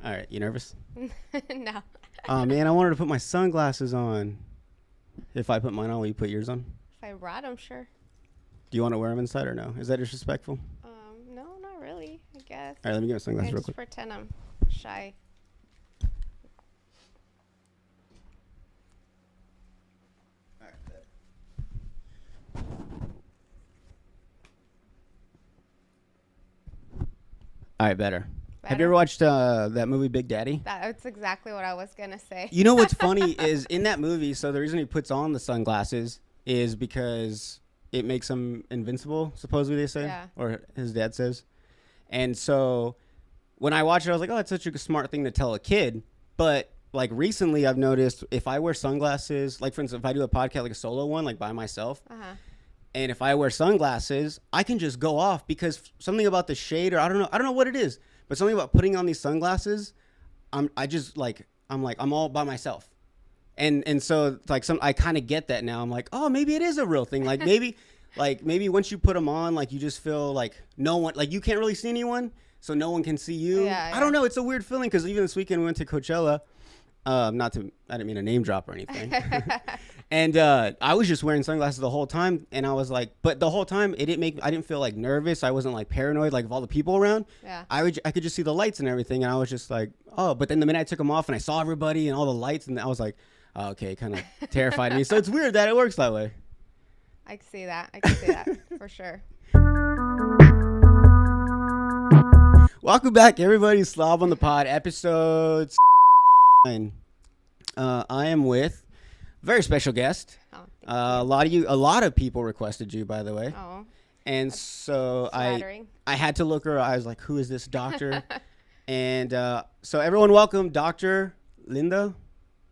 All right, you nervous? No. Oh, man, I wanted to put my sunglasses on. If I put mine on, will you put yours on? If I brought them, sure. Do you want to wear them inside or no? Is that disrespectful? No, not really, I guess. All right, let me get my sunglasses I real just quick. pretend I'm shy. All right, better. Have you ever watched that movie Big Daddy? That's exactly what I was going to say. You know what's funny is in that movie, so the reason he puts on the sunglasses is because it makes him invincible, supposedly they say, Yeah. or his dad says. And so when I watched it, I was like, oh, that's such a smart thing to tell a kid. But like recently I've noticed if I wear sunglasses, like for instance, if I do a podcast, like a solo one, like by myself, and if I wear sunglasses, I can just go off because something about the shade, or I don't know what it is, but something about putting on these sunglasses, I'm all by myself. And so like I kind of get that now. I'm like, oh, maybe it is a real thing. Like maybe once you put them on, like you just feel like no one, like you can't really see anyone, so no one can see you. Yeah. I don't know. It's a weird feeling because even this weekend we went to Coachella. I didn't mean to name drop or anything. And I was just wearing sunglasses the whole time, and I was like, but the whole time I didn't feel like nervous. I wasn't like paranoid, like of all the people around. Yeah. I could just see the lights and everything, and I was just like, oh. But then the minute I took them off and I saw everybody and all the lights, and I was like, oh, okay, kind of terrified me. So it's weird that it works that way. I can see that. I can see that for sure. Welcome back, everybody. Slob on the Pod, episode 9. I am with a very special guest. Oh, a lot of people requested you, by the way. Oh. And so I had to look her. I was like, who is this doctor? And so everyone welcome Dr. Linda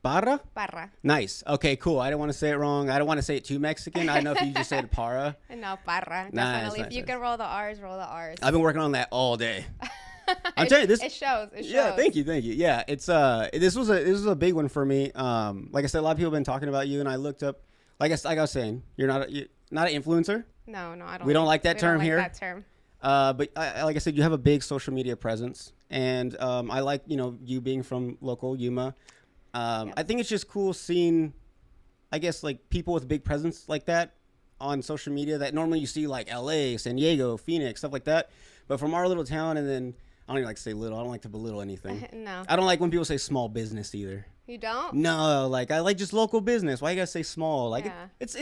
Parra? Parra. Nice. Okay, cool. I don't want to say it wrong. I don't want to say it too Mexican. I don't know if you just said Parra. No, Parra. Nice, Definitely. nice, If you nice. can roll the R's, roll the R's. I've been working on that all day. I'm telling you this. It shows. It shows. Yeah, thank you. Yeah, it's this was a big one for me. Like I said, a lot of people have been talking about you, and I looked up. Like I was saying, you're not an influencer. No, I don't. We don't like that term here. That term. But like I said, you have a big social media presence, and I like you being from local Yuma. Yep. I think it's just cool seeing, I guess, like people with big presence like that on social media that normally you see like LA, San Diego, Phoenix, stuff like that. But from our little town, and then I don't even like to say little. I don't like to belittle anything. No. I don't like when people say small business either. You don't? No, like I like just local business. Why you gotta say small? Like Yeah. it's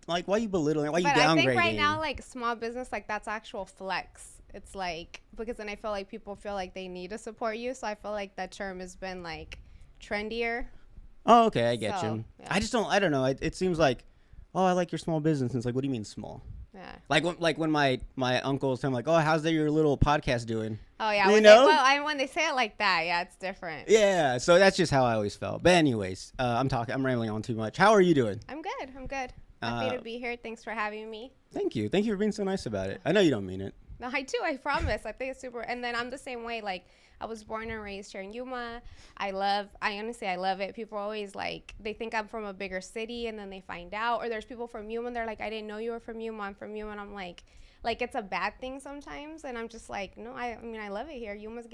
like why you belittling? Why you But downgrading? I think right now, like small business, like that's actual flex. It's like, because then I feel like people feel like they need to support you. So I feel like that term has been like trendier. Oh, okay, I get So, you. yeah. I don't know. It seems like, oh, I like your small business. And it's like, what do you mean small? Yeah. Like when my uncle was telling me, like, oh, how's your little podcast doing? Oh yeah. When they say it like that, yeah, it's different. Yeah, so that's just how I always felt. But anyways, I'm rambling on too much. How are you doing? I'm good. Happy to be here. Thanks for having me. Thank you for being so nice about it. I know you don't mean it. No, I do. I promise. I think it's super. And then I'm the same way. Like, I was born and raised here in Yuma. I honestly love it. People are always like, they think I'm from a bigger city, and then they find out. Or there's people from Yuma, and they're like, I didn't know you were from Yuma. I'm from Yuma. And I'm like it's a bad thing sometimes. And I'm just like, no, I mean, I love it here. Yuma's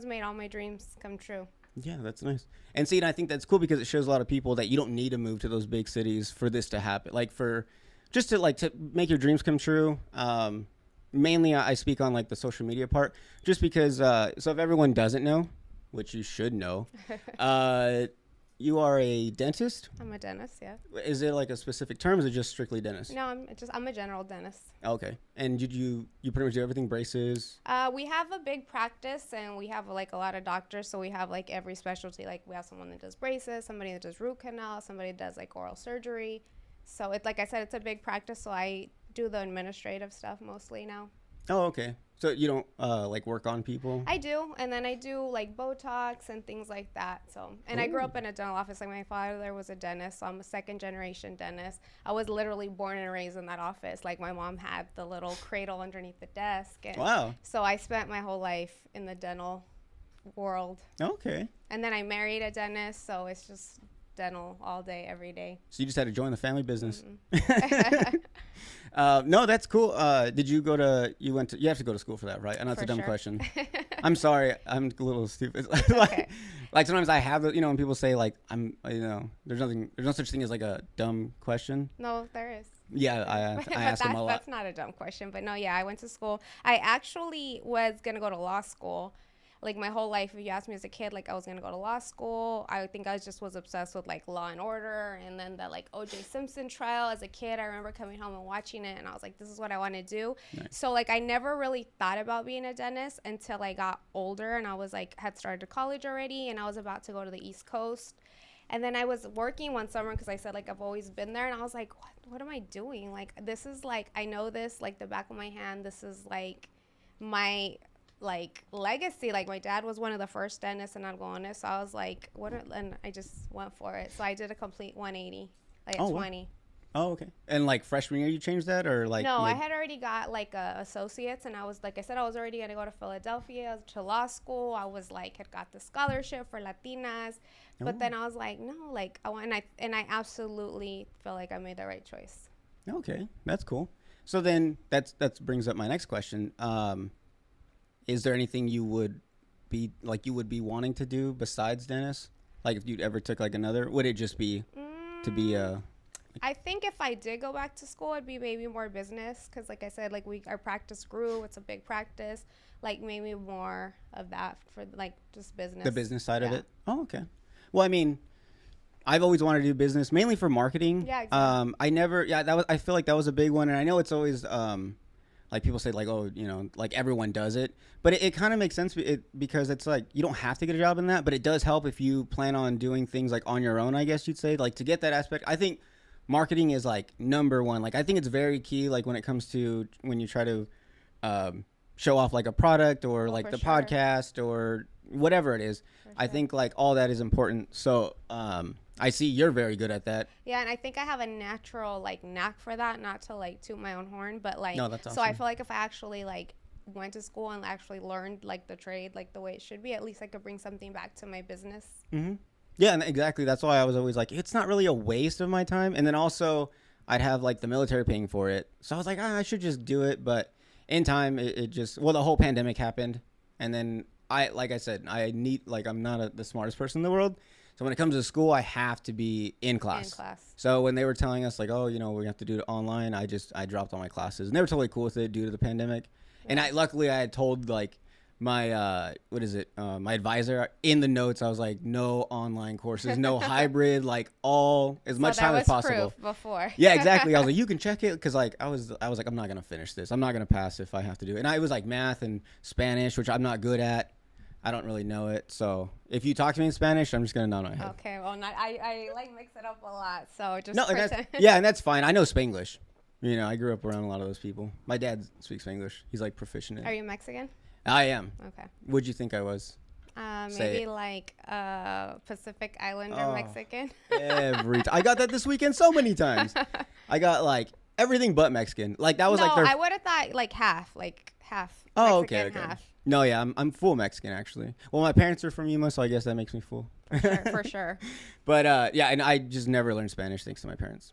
made all my dreams come true. Yeah, that's nice. And see, and I think that's cool because it shows a lot of people that you don't need to move to those big cities for this to happen. Like to make your dreams come true. Mainly I speak on like the social media part, just because, so if everyone doesn't know, which you should know, you are a dentist? I'm a dentist, yeah. Is it like a specific term, or is it just strictly dentist? No, I'm a general dentist. Okay. And you pretty much do everything, braces? We have a big practice, and we have like a lot of doctors, so we have like every specialty. Like we have someone that does braces, somebody that does root canal, somebody that does like oral surgery. So it's like I said, it's a big practice, so I do the administrative stuff mostly now. Oh, okay. So you don't like work on people? I do, and then I do like Botox and things like that. So, and I grew up in a dental office. Like my father was a dentist, so I'm a second generation dentist. I was literally born and raised in that office. Like my mom had the little cradle underneath the desk. And wow. So I spent my whole life in the dental world. Okay. And then I married a dentist, so it's just dental all day, every day. So you just had to join the family business. Mm-hmm. No, that's cool. You have to go to school for that, right? I know it's For a dumb sure. question. I'm sorry. I'm a little stupid. like, Okay. like sometimes I have, when people say like, there's no such thing as like a dumb question. No, there is. Yeah, But I ask them a lot. that's not a dumb question. But no, yeah, I went to school. I actually was going to go to law school. Like my whole life, if you asked me as a kid, like I was going to go to law school. I think I was obsessed with like Law and Order, and then the like OJ Simpson trial as a kid. I remember coming home and watching it, and I was like, this is what I want to do. Nice. So like I never really thought about being a dentist until I got older, and I was like, had started college already, and I was about to go to the East Coast. And then I was working one summer because I said, like, I've always been there. And I was like, what am I doing? Like, this is, like, I know this, like, the back of my hand. This is, like, my, like, legacy. Like, my dad was one of the first dentists in Algones. So I was like, and I just went for it. So I did a complete 180, like, at 20. Oh, okay. And, like, freshman year you changed that? Or, like... No, I had already got, like, associates. And I was, like I said, I was already going to go to Philadelphia to law school. I was, like, had got the scholarship for Latinas. But then I was like, no, like, and I absolutely feel like I made the right choice. Okay, that's cool. So then that brings up my next question. Is there anything you would be wanting to do besides dentist? Like if you ever took like another, would it just be to be a... I think if I did go back to school, it'd be maybe more business. Because like I said, like our practice grew. It's a big practice. Like maybe more of that for like just business. The business side of it? Oh, okay. Well, I mean, I've always wanted to do business, mainly for marketing. Yeah, exactly. I feel like that was a big one. And I know it's always, like people say like, oh, like everyone does it. But it kind of makes sense because it's like, you don't have to get a job in that, but it does help if you plan on doing things like on your own, I guess you'd say, like to get that aspect. I think marketing is like number one. Like, I think it's very key, like when it comes to when you try to, show off like a product or like the podcast or whatever it is. I think like all that is important. So I see you're very good at that. Yeah, and I think I have a natural like knack for that. Not to like toot my own horn, but like no, that's awesome. So I feel like if I actually like went to school and actually learned like the trade like the way it should be, at least I could bring something back to my business. Mm-hmm. Yeah, and exactly. That's why I was always like, it's not really a waste of my time. And then also I'd have like the military paying for it. So I was like, I should just do it. But in time, it just, the whole pandemic happened. And then like I said, I'm not the smartest person in the world. So when it comes to school, I have to be in class. So when they were telling us like, oh, we have to do it online, I dropped all my classes. And they were totally cool with it due to the pandemic. Yeah. And luckily I had told like my, my advisor in the notes, I was like, no online courses, no hybrid, like as much time as possible. Proof before. Yeah, exactly. I was like, you can check it. Cause like, I was like, I'm not going to finish this. I'm not going to pass if I have to do it. And it was like math and Spanish, which I'm not good at. I don't really know it. So if you talk to me in Spanish, I'm just going to nod my head. Okay. Well, I like mix it up a lot. So just no, pretend. And that's fine. I know Spanglish. I grew up around a lot of those people. My dad speaks Spanglish. He's like proficient in it. Are you Mexican? I am. Okay. What'd you think I was? Maybe like Pacific Islander Mexican. I got that this weekend so many times. I got like everything but Mexican. Like that was no, like their... I would have thought like half. Oh, Mexican, okay. Half. No, yeah, I'm full Mexican actually. Well, my parents are from Yuma, so I guess that makes me full. For sure. But yeah, and I just never learned Spanish thanks to my parents.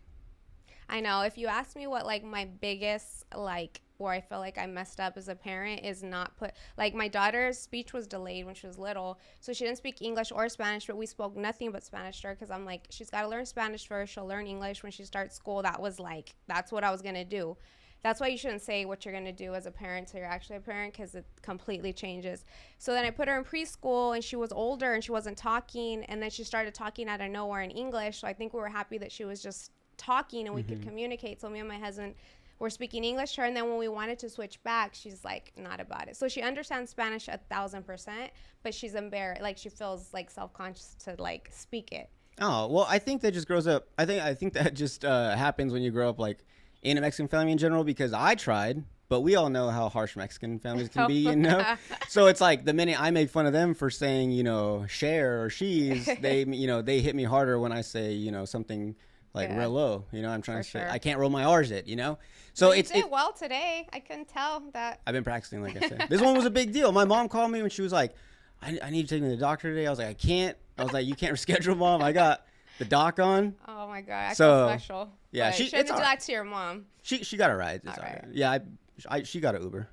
I know. If you ask me what like my biggest like where I feel like I messed up as a parent is not like my daughter's speech was delayed when she was little, so she didn't speak English or Spanish, but we spoke nothing but Spanish to her because I'm like, she's got to learn Spanish first, she'll learn English when she starts school. That's what I was gonna do. That's why you shouldn't say what you're going to do as a parent till you're actually a parent, because it completely changes. So then I put her in preschool, and she was older, and she wasn't talking, and then she started talking out of nowhere in English. So I think we were happy that she was just talking, and we could communicate. So me and my husband were speaking English to her, and then when we wanted to switch back, she's like, not about it. So she understands Spanish 1,000%, but she's embarrassed. Like, she feels like self-conscious to like speak it. Oh, well, I think that just grows up. I think that just happens when you grow up like in a Mexican family in general, because I tried, but we all know how harsh Mexican families can be, So it's like the minute I make fun of them for saying, share or she's, they hit me harder when I say, something like relo, I'm trying to say, I can't roll my R's yet, So you did well today. I couldn't tell that. I've been practicing, like I said. This one was a big deal. My mom called me when she was like, I need to take me to the doctor today. I was like, I can't. I was like, you can't reschedule, Mom. I got the doc on. Oh my God, I feel special. Yeah, she shouldn't do that to your mom. She got a ride. It's all right. Yeah, she got an Uber.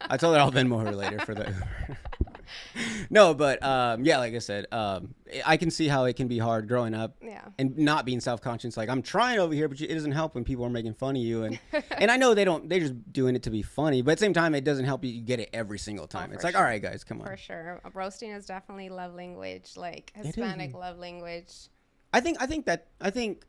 I told her I'll Venmo her later for the No, but yeah, like I said, I can see how it can be hard growing up and not being self-conscious. Like I'm trying over here, but it doesn't help when people are making fun of you. And I know they're just doing it to be funny, but at the same time, it doesn't help you get it every single time. It's like, all right, guys, come on. For sure. Roasting is definitely love language, like Hispanic love language. I think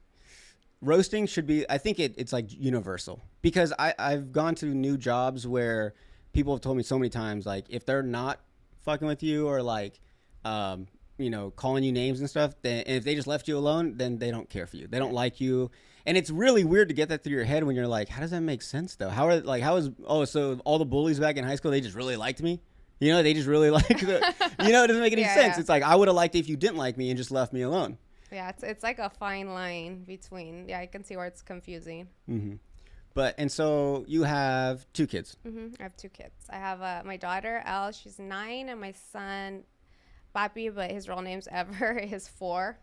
roasting should be, I think it's like universal, because I've gone to new jobs where people have told me so many times, like if they're not fucking with you or like calling you names and stuff, then and if they just left you alone, then they don't care for you, they don't like you. And it's really weird to get that through your head when you're like, how does that make sense though? So all the bullies back in high school, they just really liked me, they just really like it doesn't make any sense. It's like I would have liked it if you didn't like me and just left me alone. Yeah, it's like a fine line between, I can see where it's confusing. And so you have 2 kids. I have 2 kids. I have my daughter, Elle, she's 9, and my son, Papi, but his real name's Ever, is 4.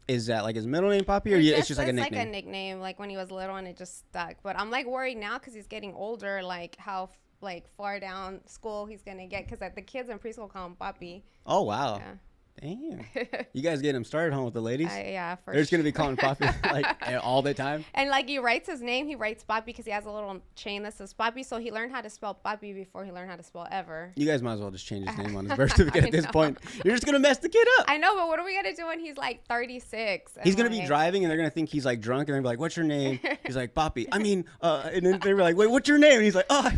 Is that like his middle name, Papi, or it's just like a nickname? It's like a nickname, like when he was little and it just stuck. But I'm like worried now because he's getting older, like how far down school he's going to get, because the kids in preschool call him Papi. Oh, wow. Yeah. Damn. You guys getting him started home with the ladies? Yeah, for They're just going to be calling Papi like all the time? And like he writes his name, he writes Papi because he has a little chain that says Papi. So he learned how to spell Papi before he learned how to spell Ever. You guys might as well just change his name on his birth certificate at this point. You're just going to mess the kid up. I know, but what are we going to do when he's like 36? He's going to be driving and they're going to think he's like drunk and they're going to be like, what's your name? He's like, Papi. And then they were like, wait, what's your name? And he's like, oh,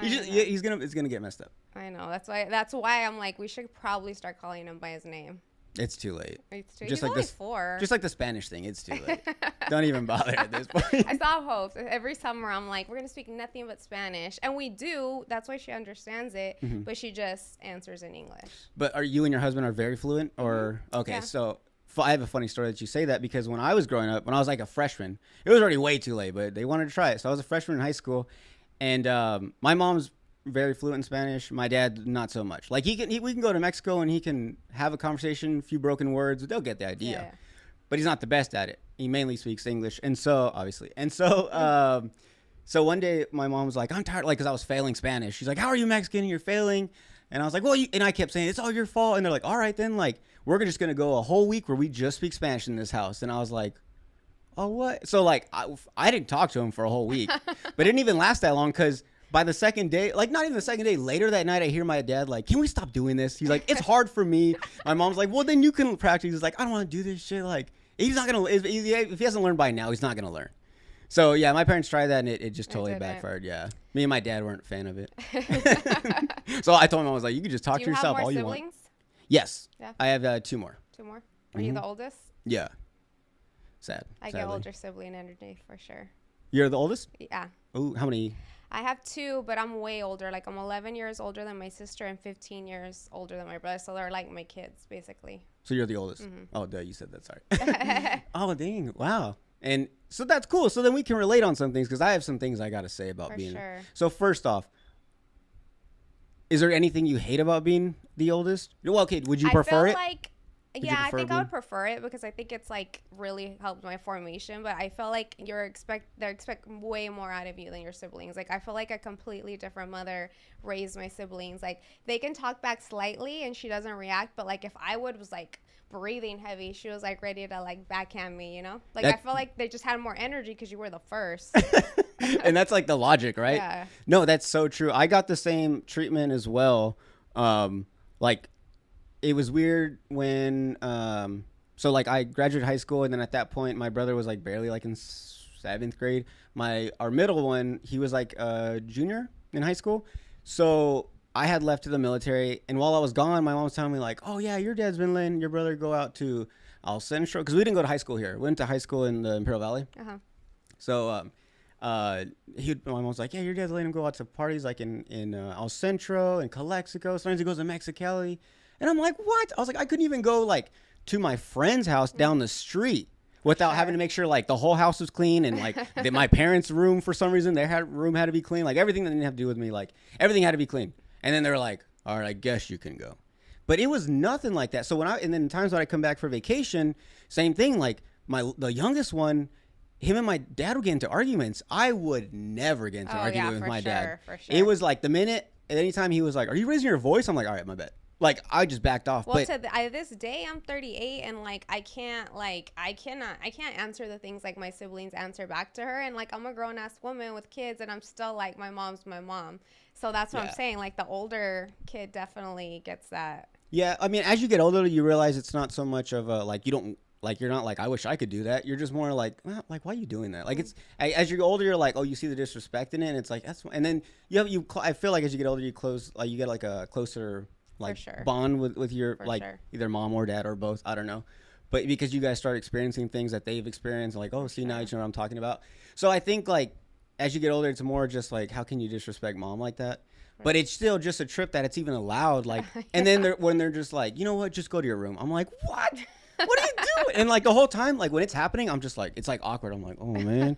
it's going to get messed up. I know. That's why I'm like, we should probably start calling him by his name. It's too late. He's like only 4. Just like the Spanish thing. It's too late. Don't even bother at this point. I saw hope. Every summer I'm like, we're going to speak nothing but Spanish. And we do. That's why she understands it. But she just answers in English. But are you and your husband are very fluent? Or okay, so I have a funny story that you say that, because when I was growing up, when I was like a freshman, it was already way too late, but they wanted to try it. So I was a freshman in high school. And my mom's very fluent in Spanish. My dad, not so much. Like we can go to Mexico and he can have a conversation, a few broken words. They'll get the idea. Yeah. But he's not the best at it. He mainly speaks English. And so, obviously. And so, so one day my mom was like, I'm tired, like, because I was failing Spanish. She's like, how are you Mexican? You're failing. And I was like, well, and I kept saying, it's all your fault. And they're like, all right, then, like, we're just going to go a whole week where we just speak Spanish in this house. And I was like, oh, what? So, like, I didn't talk to him for a whole week. But it didn't even last that long, because by the second day, like not even the second day, later that night, I hear my dad like, can we stop doing this? He's like, it's hard for me. My mom's like, well, then you can practice. He's like, I don't want to do this shit. Like, he's not going to, if he hasn't learned by now, he's not going to learn. So, yeah, my parents tried that and it just totally backfired. Yeah. Me and my dad weren't a fan of it. So I told him, I was like, you can just talk to yourself all you want. Yes. Yeah. I have 2 more. 2 more? Are you the oldest? Yeah. Sad. I get older sibling energy for sure. You're the oldest? Yeah. Oh, how many? I have 2, but I'm way older. Like I'm 11 years older than my sister and 15 years older than my brother. So they're like my kids, basically. So you're the oldest? Oh, duh, you said that. Sorry. Oh, dang. Wow. And so that's cool. So then we can relate on some things, because I have some things I got to say about being. Sure. So first off, is there anything you hate about being the oldest? Well, okay, would you prefer it? Yeah, I think I would prefer it, because I think it's like really helped my formation. But I feel like they expect way more out of you than your siblings. Like I feel like a completely different mother raised my siblings. Like they can talk back slightly and she doesn't react. But like if I was like breathing heavy, she was like ready to like backhand me, Like I feel like they just had more energy because you were the first. And that's like the logic, right? Yeah. No, that's so true. I got the same treatment as well. Like it was weird when, so like I graduated high school, and then at that point my brother was like barely like in 7th grade. Our middle one, he was like a junior in high school. So I had left to the military, and while I was gone, my mom was telling me like, oh yeah, your dad's been letting your brother go out to El Centro, because we didn't go to high school here. We went to high school in the Imperial Valley. So my mom was like, yeah, your dad's letting him go out to parties like in El Centro and Calexico. Sometimes he goes to Mexicali. And I'm like, what? I was like, I couldn't even go like to my friend's house down the street without having to make sure like the whole house was clean, and like my parents' room, for some reason, their room had to be clean. Like everything that didn't have to do with me, like everything had to be clean. And then they're like, all right, I guess you can go. But it was nothing like that. So and then times when I come back for vacation, same thing. Like the youngest one, him and my dad would get into arguments. I would never get into an argument with my dad. For sure. It was like the minute anytime he was like, "Are you raising your voice?" I'm like, "All right, my bad." Like I just backed off. Well, But this day I'm 38, and like I can't answer the things like my siblings answer back to her, and like I'm a grown ass woman with kids, and I'm still like my mom's my mom. So that's what I'm saying. Like the older kid definitely gets that. yeah, I mean, as you get older, you realize it's not so much of a like you don't like you're not like I wish I could do that. You're just more like like why are you doing that? Like it's as you get older, you're like, oh, you see the disrespect in it, and it's like that's and then I feel like as you get older, you get like a closer like bond with your like either mom or dad or both. I don't know, but because you guys start experiencing things that they've experienced, like now you know what I'm talking about. So I think like as you get older, it's more just like how can you disrespect mom like that? But it's still just a trip that it's even allowed. Like, and then when they're just like, you know what, just go to your room. I'm like, what? What are you doing? And like the whole time, like when it's happening, I'm just like, it's like awkward. I'm like, oh man.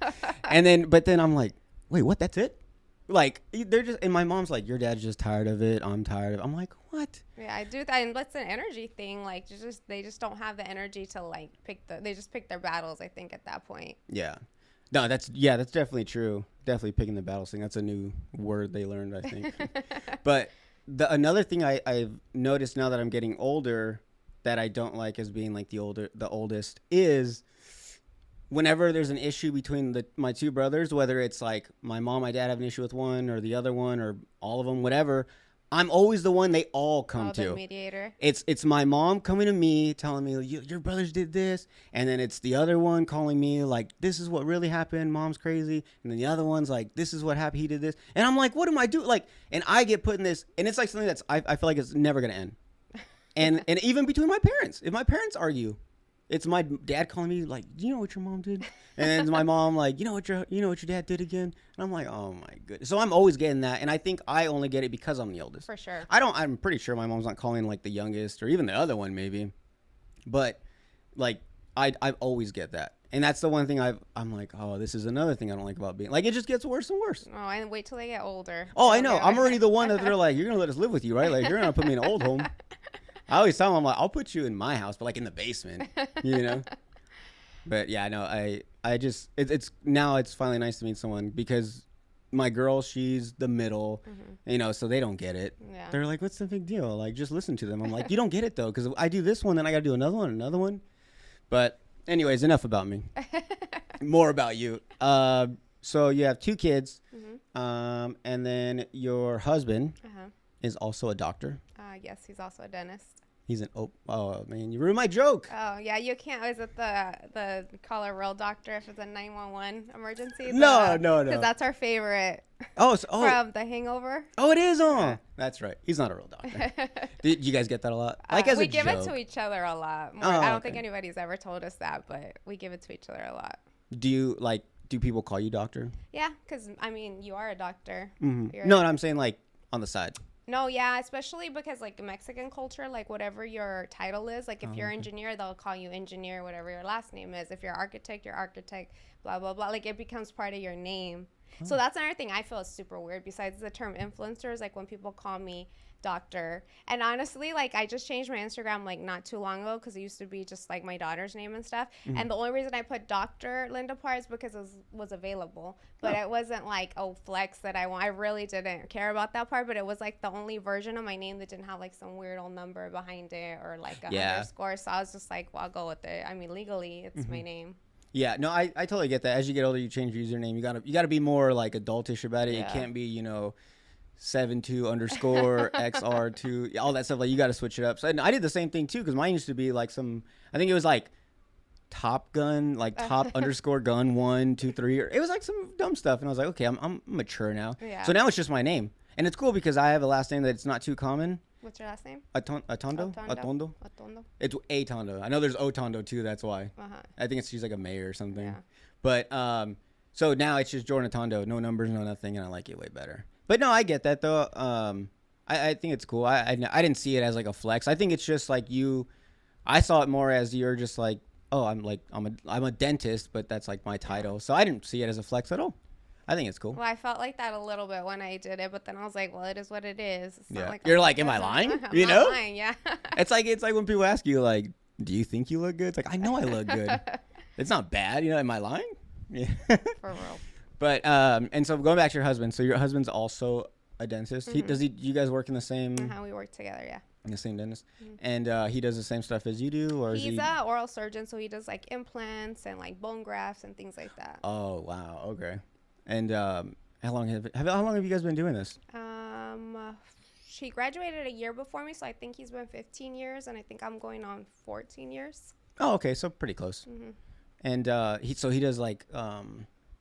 But then I'm like, wait, what? That's it? Like they're just, and my mom's like, your dad's just tired of it. I'm tired of it. I'm like, what? Yeah, I do that, and that's an energy thing. Like, they just don't have the energy to like they just pick their battles. I think at that point. Yeah. No, that's definitely true. Definitely picking the battles thing. That's a new word they learned, I think. But another thing I've noticed now that I'm getting older that I don't like as being like the oldest is whenever there's an issue between my two brothers, whether it's like my mom, my dad have an issue with one or the other one or all of them, whatever. I'm always the one they all come to. The mediator. It's my mom coming to me telling me your brothers did this, and then it's the other one calling me like this is what really happened. Mom's crazy, and then the other one's like this is what happened. He did this, and I'm like, what am I doing? Like, and I get put in this, and it's like something that's I feel like it's never gonna end. And even between my parents, if my parents argue, it's my dad calling me like, do you know what your mom did? And then my mom like, you know what your dad did again? And I'm like, oh my goodness. So I'm always getting that, and I think I only get it because I'm the oldest. For sure. I'm pretty sure my mom's not calling like the youngest or even the other one maybe, but like I always get that, and that's the one thing I'm like, oh, this is another thing I don't like about being like it just gets worse and worse. Oh, and wait till they get older. Oh, I know. I'm already the one that they're like, you're gonna let us live with you, right? Like you're gonna put me in an old home. I always tell them, I'm like, I'll put you in my house, but like in the basement, you know? But yeah, no, I just, now it's finally nice to meet someone because my girl, she's the middle, you know, so they don't get it. Yeah. They're like, what's the big deal? Like, just listen to them. I'm like, you don't get it though, because I do this one, then I got to do another one. But anyways, enough about me. More about you. So you have 2 kids, and then your husband is also a doctor. Yes, he's also a dentist. He's an oh man, you ruined my joke. Oh yeah, you can't. Is it the call a real doctor if it's a 911 emergency? No. Because that's our favorite. From The Hangover. Oh, it is. That's right. He's not a real doctor. Did you guys get that a lot? Like as we a give joke. It to each other a lot. More. I don't think anybody's ever told us that, but we give it to each other a lot. Do people call you doctor? Yeah, because I mean, you are a doctor. Mm-hmm. No, I'm saying like on the side. No, yeah, especially because like Mexican culture, like whatever your title is, like if you're engineer, they'll call you engineer, whatever your last name is. If you're architect, blah, blah, blah. Like it becomes part of your name. So that's another thing I feel is super weird besides the term influencers, like when people call me doctor. And honestly, like I just changed my Instagram like not too long ago because it used to be just like my daughter's name and stuff. And the only reason I put Dr. Linda Parr is because it was available. But it wasn't like, flex that I want. I really didn't care about that part, but it was like the only version of my name that didn't have like some weird old number behind it or like a underscore. So I was just like, well, I'll go with it. I mean, legally, it's my name. Yeah, no, I totally get that. As you get older, you change your username. You gotta be more like adultish about it. Yeah. It can't be, 72_XR2, all that stuff. Like you got to switch it up. So I did the same thing too because mine used to be like I think it was like Top Gun, like top underscore gun 1, 2, 3. Or it was like some dumb stuff, and I was like, okay, I'm mature now. Yeah. So now it's just my name, and it's cool because I have a last name that's not too common. What's your last name? Atondo. It's Atondo. I know there's Otondo too. That's why. I think she's like a mayor or something. Yeah. But so now it's just Jordan Atondo. No numbers, no nothing, and I like it way better. But no, I get that though. I think it's cool. I didn't see it as like a flex. I think it's just like I saw it more as you're just like, oh, I'm a dentist, but that's like my title. So I didn't see it as a flex at all. I think it's cool. Well, I felt like that a little bit when I did it, but then I was like, well, it is what it is. It's not like you're like, am I lying? I'm not lying, yeah. It's like when people ask you like, do you think you look good? It's like, I know I look good. It's not bad. Am I lying? Yeah. For real. But and so going back to your husband, so your husband's also a dentist. Mm-hmm. Do you guys work in the same? How we work together, yeah. In the same dentist, Mm-hmm. and he does the same stuff as you do, or He's is he? a oral surgeon, so he does like implants and like bone grafts and things like that. Oh wow, okay. And how long have you guys been doing this? She graduated a year before me, so I think he's been 15 years, and I think I'm going on 14 years. Oh, okay, so pretty close. Mm-hmm. And he does like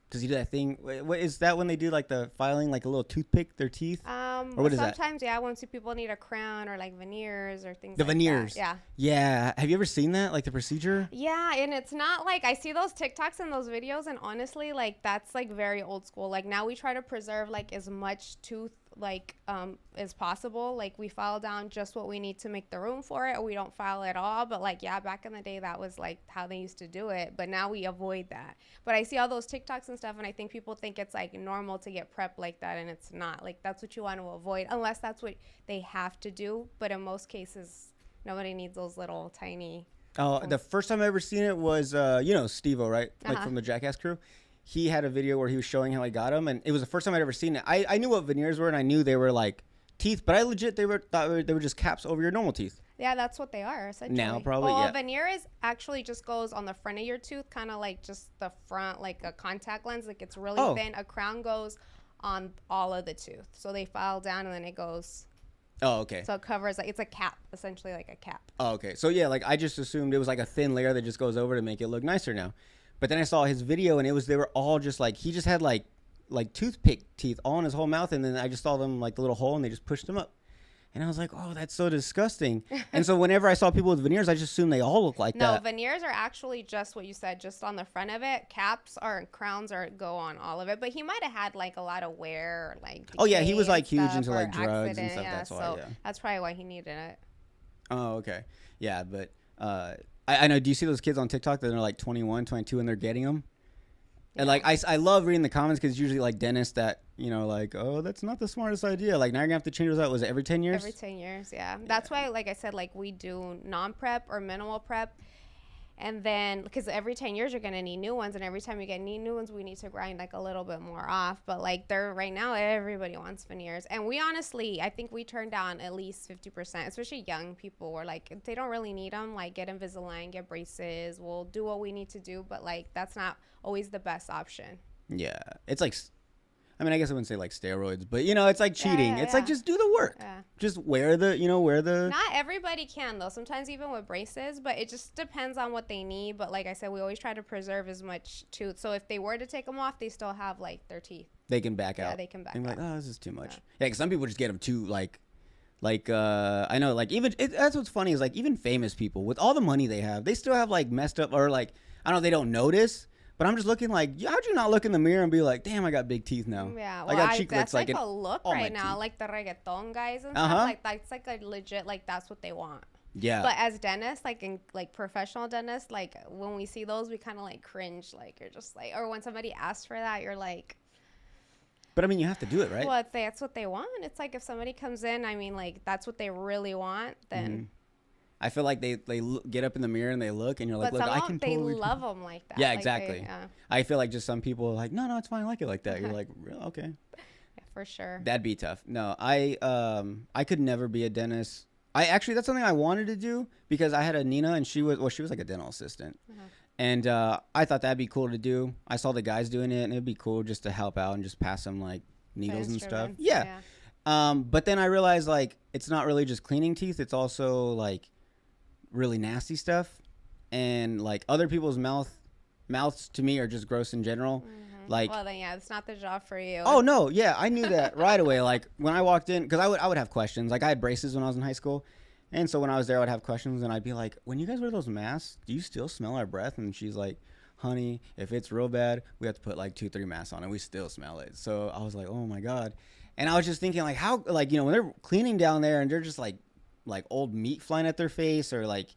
does he do that thing? What is that when they do like the filing, like a little toothpick their teeth? Or what is that? Sometimes, yeah, when people need a crown or like veneers or things The like veneers. that. Yeah. Yeah. Have you ever seen that, like the procedure? Yeah, and it's not like I see those TikToks and those videos, and honestly, like that's like very old school. Like now we try to preserve like as much tooth like as possible. Like we file down just what we need to make the room for it, or we don't file at all. But like yeah, back in the day that was like how they used to do it, but now we avoid that. But I see all those TikToks and stuff, and I think people think it's like normal to get prepped like that, and it's not. Like that's what you want to avoid, unless that's what they have to do. But in most cases, nobody needs those little tiny. Oh, the first time I ever seen it was Steve-O, right? Like from the Jackass crew. He had a video where he was showing how he got them, and it was the first time I'd ever seen it. I knew what veneers were, and I knew they were like teeth, but I legit thought they were just caps over your normal teeth. Yeah, that's what they are, essentially. Now, probably, well, yeah. A veneer is actually just goes on the front of your tooth, kind of like just the front, like a contact lens. Like it's really thin. A crown goes on all of the tooth. So they file down, and then it goes. Oh, okay. So it covers, like, it's a cap, essentially like a cap. Oh, okay. So, yeah, like I just assumed it was like a thin layer that just goes over to make it look nicer now. But then I saw his video, and they were all just like, he just had like toothpick teeth all in his whole mouth, and then I just saw them like the little hole, and they just pushed them up. And I was like, oh, that's so disgusting. And so whenever I saw people with veneers, I just assumed they all look like that. No, veneers are actually just what you said, just on the front of it. Caps or crowns go on all of it. But he might have had like a lot of wear, like. Oh yeah, he was like huge stuff, into like or drugs accident, and stuff. yeah, That's why. so Yeah. that's probably why he needed it. Oh, okay. Yeah, but I know. Do you see those kids on TikTok that are like 21, 22, and they're getting them? Yeah. And like I love reading the comments because it's usually like dentists that like, oh, that's not the smartest idea. Like now you're gonna have to change those out. Was it every 10 years? Every 10 years, yeah. That's why, like I said, like we do non-prep or minimal prep. And then, because every 10 years you're going to need new ones. And every time you get new ones, we need to grind like a little bit more off. But like right now, everybody wants veneers. And we honestly, I think we turn down at least 50%, especially young people. We're like, they don't really need them. Like get Invisalign, get braces. We'll do what we need to do. But like, that's not always the best option. Yeah. It's like, I mean, I guess I wouldn't say like steroids, but it's like cheating. It's like just do the work. Yeah. Just wear the. Not everybody can though. Sometimes even with braces, but it just depends on what they need. But like I said, we always try to preserve as much tooth. So if they were to take them off, they still have like their teeth. They can back out. Yeah, they can back out. Like, oh, this is too much. Yeah, because some people just get them too like I know like even that's what's funny is like even famous people with all the money they have, they still have like messed up or like I don't know, they don't notice. But I'm just looking like, how'd you not look in the mirror and be like, damn, I got big teeth now? Yeah, well, I got cheeklets that's like in a look all right my now, teeth. like the reggaeton guys and stuff. Like that's like a legit, like that's what they want. Yeah. But as dentists, like professional dentists, like when we see those, we kind of like cringe. Like you're just like, or when somebody asks for that, you're like. But I mean, you have to do it, right? Well, that's what they want. It's like if somebody comes in, I mean, like that's what they really want, then. Mm-hmm. I feel like they get up in the mirror and they look and you're like, look, I can totally. They love them like that. Yeah, like exactly. I feel like just some people are like, no, it's fine. I like it like that. You're like, okay. Yeah, for sure. That'd be tough. No, I could never be a dentist. That's something I wanted to do because I had a Nina and she was like a dental assistant. And I thought that'd be cool to do. I saw the guys doing it and it'd be cool just to help out and just pass them like needles and stuff. Yeah. But then I realized like, it's not really just cleaning teeth. It's also like, really nasty stuff, and like other people's mouths to me are just gross in general. Like, well then it's not the job for you. Oh no, yeah, I knew that right away. Like when I walked in, because I would have questions. Like I had braces when I was in high school, and so when I was there, I would have questions, and I'd be like, when you guys wear those masks, do you still smell our breath? And she's like, honey, if it's real bad, we have to put like 2-3 masks on, and we still smell it. So I was like, oh my god, and I was just thinking like how like when they're cleaning down there and they're just like old meat flying at their face or like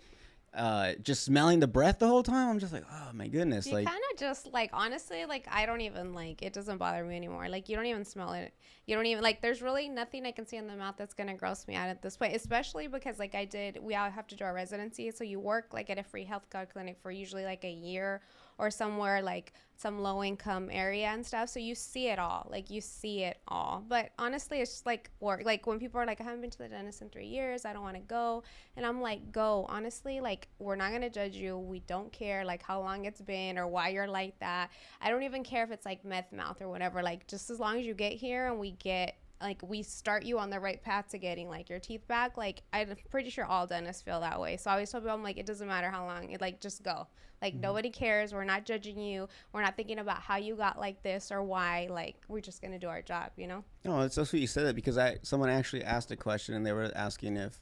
just smelling the breath the whole time. I'm just like, oh my goodness. You like kind of just like, honestly, like I don't even like, it doesn't bother me anymore. Like you don't even smell it. You don't even like, there's really nothing I can see in the mouth that's going to gross me out at this point, especially because like we all have to do our residency. So you work like at a free health care clinic for usually like a year or somewhere like some low income area and stuff. So you see it all. Like you see it all. But honestly, it's just like work. Like when people are like, I haven't been to the dentist in 3 years, I don't want to go. And I'm like, go. Honestly, like we're not gonna judge you. We don't care like how long it's been or why you're like that. I don't even care if it's like meth mouth or whatever. Like just as long as you get here and we start you on the right path to getting like your teeth back. Like I'm pretty sure all dentists feel that way. So I always tell people, I'm like, it doesn't matter how long. It like just go. Like nobody cares. We're not judging you. We're not thinking about how you got like this or why. Like we're just gonna do our job, you know? No, it's so sweet you said that, because someone actually asked a question and they were asking if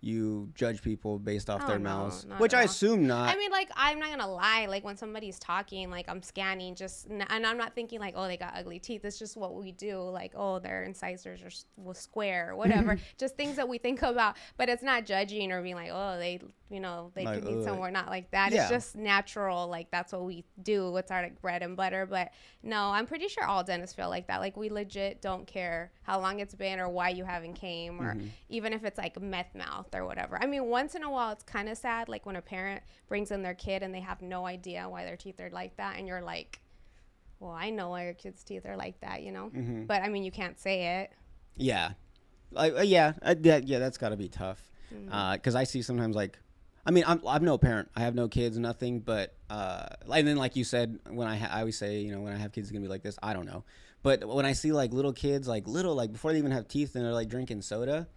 you judge people based off their mouths, which I assume not. I mean, like, I'm not gonna lie. Like, when somebody's talking, like, I'm scanning and I'm not thinking, like, oh, they got ugly teeth. It's just what we do. Like, oh, their incisors are square or whatever. Just things that we think about. But it's not judging or being like, oh, they like, could need somewhere. Not like that. Yeah. It's just natural. Like, that's what we do. It's our, like, bread and butter. But, no, I'm pretty sure all dentists feel like that. Like, we legit don't care how long it's been or why you haven't came, or even if it's, like, meth mouth or whatever. I mean, once in a while, it's kind of sad, like, when a parent brings in their kid and they have no idea why their teeth are like that, and you're like, well, I know why your kid's teeth are like that, you know? But, I mean, you can't say it. Yeah. Yeah, that's got to be tough. Because I see sometimes, like, I mean, I'm no parent. I have no kids, nothing. But and then, like you said, when I always say, you know, when I have kids, it's gonna be like this. I don't know. But when I see like little kids, like before they even have teeth, and they're like drinking soda,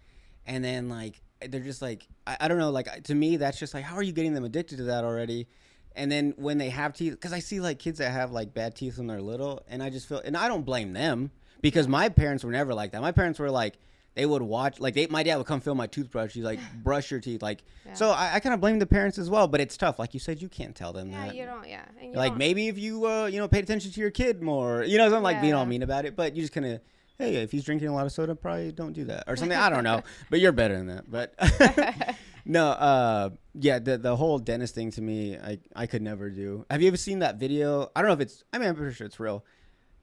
and then like they're just like, I don't know. Like to me, that's just like, how are you getting them addicted to that already? And then when they have teeth, because I see like kids that have like bad teeth when they're little, and I just feel, and I don't blame them, because my parents were never like that. My parents were like, they would watch, like, my dad would come fill my toothbrush. He's like, brush your teeth. Like, so I kind of blame the parents as well, but it's tough. Like you said, you can't tell them that. Yeah, you don't, And you like, maybe if you, paid attention to your kid more, something like being all mean about it, but you just kind of, hey, if he's drinking a lot of soda, probably don't do that or something. I don't know, but you're better than that. But no, the whole dentist thing to me, I could never do. Have you ever seen that video? I don't know if I'm pretty sure it's real,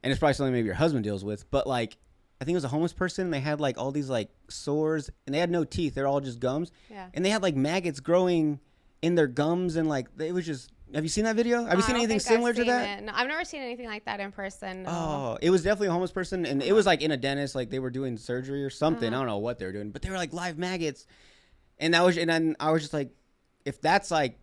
and it's probably something maybe your husband deals with, but like, I think it was a homeless person. They had like all these like sores, and they had no teeth. They're all just gums. Yeah. And they had like maggots growing in their gums, and like it was just. Have you seen that video? Have you seen anything similar to that? No, I've never seen anything like that in person. No. Oh, it was definitely a homeless person, and it was like in a dentist, like they were doing surgery or something. I don't know what they were doing, but they were like live maggots, and then I was just like, if that's like.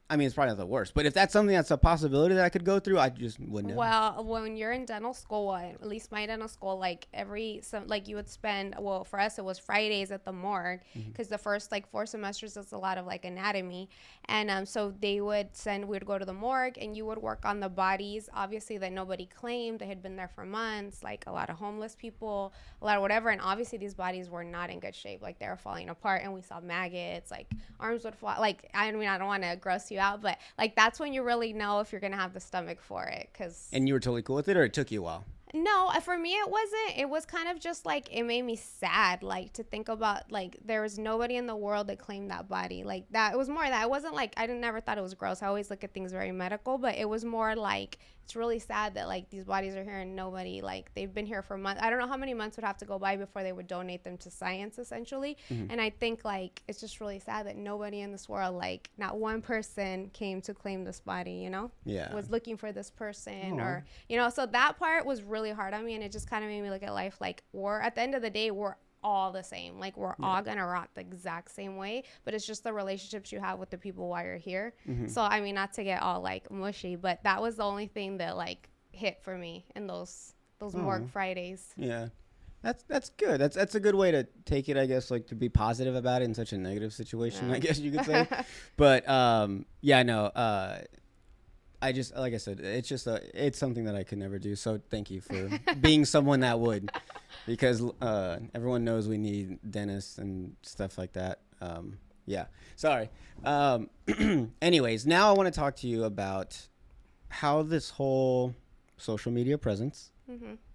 I mean, it's probably not the worst, but if that's something that's a possibility that I could go through, I just wouldn't know. Well, when you're in dental school, at least my dental school, like you would spend, well, for us, it was Fridays at the morgue, because the first like 4 semesters is a lot of like anatomy. And so we would go to the morgue, and you would work on the bodies, obviously, that nobody claimed. They had been there for months, like a lot of homeless people, a lot of whatever. And obviously these bodies were not in good shape. Like they were falling apart, and we saw maggots, like arms would fall. Like, I mean, I don't want to gross you out, but like that's when you really know if you're gonna have the stomach for it. And you were totally cool with it, or it took you a while? No, for me it wasn't. It was kind of just like, it made me sad, like to think about like there was nobody in the world that claimed that body like that. It was more that it wasn't like, never thought it was gross. I always look at things very medical, but it was more like, it's really sad that like these bodies are here and nobody, like they've been here for months. I don't know how many months would have to go by before they would donate them to science, essentially. And I think like it's just really sad that nobody in this world, like not one person came to claim this body, was looking for this person. Or so that part was really hard on me, and it just kind of made me look at life like, we're at the end of the day, we're all the same. Like we're all gonna rot the exact same way, but it's just the relationships you have with the people while you're here. So I mean, not to get all like mushy, but that was the only thing that like hit for me in those morgue Fridays. Yeah, that's good. That's a good way to take it, I guess, like to be positive about it in such a negative situation, I guess you could say. But I just, like I said, it's something that I could never do. So thank you for being someone that would, because everyone knows we need dentists and stuff like that. Sorry. Anyways, now I want to talk to you about how this whole social media presence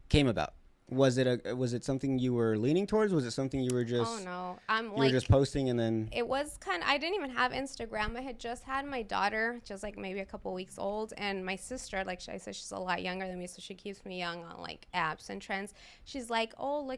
came about. Was it something you were leaning towards? Was it something you were just? Oh no, You were just posting and then. it was kind of, I didn't even have Instagram. I had just had my daughter, just like maybe a couple weeks old, and my sister, like I said, she's a lot younger than me, so she keeps me young on like apps and trends. She's like, oh,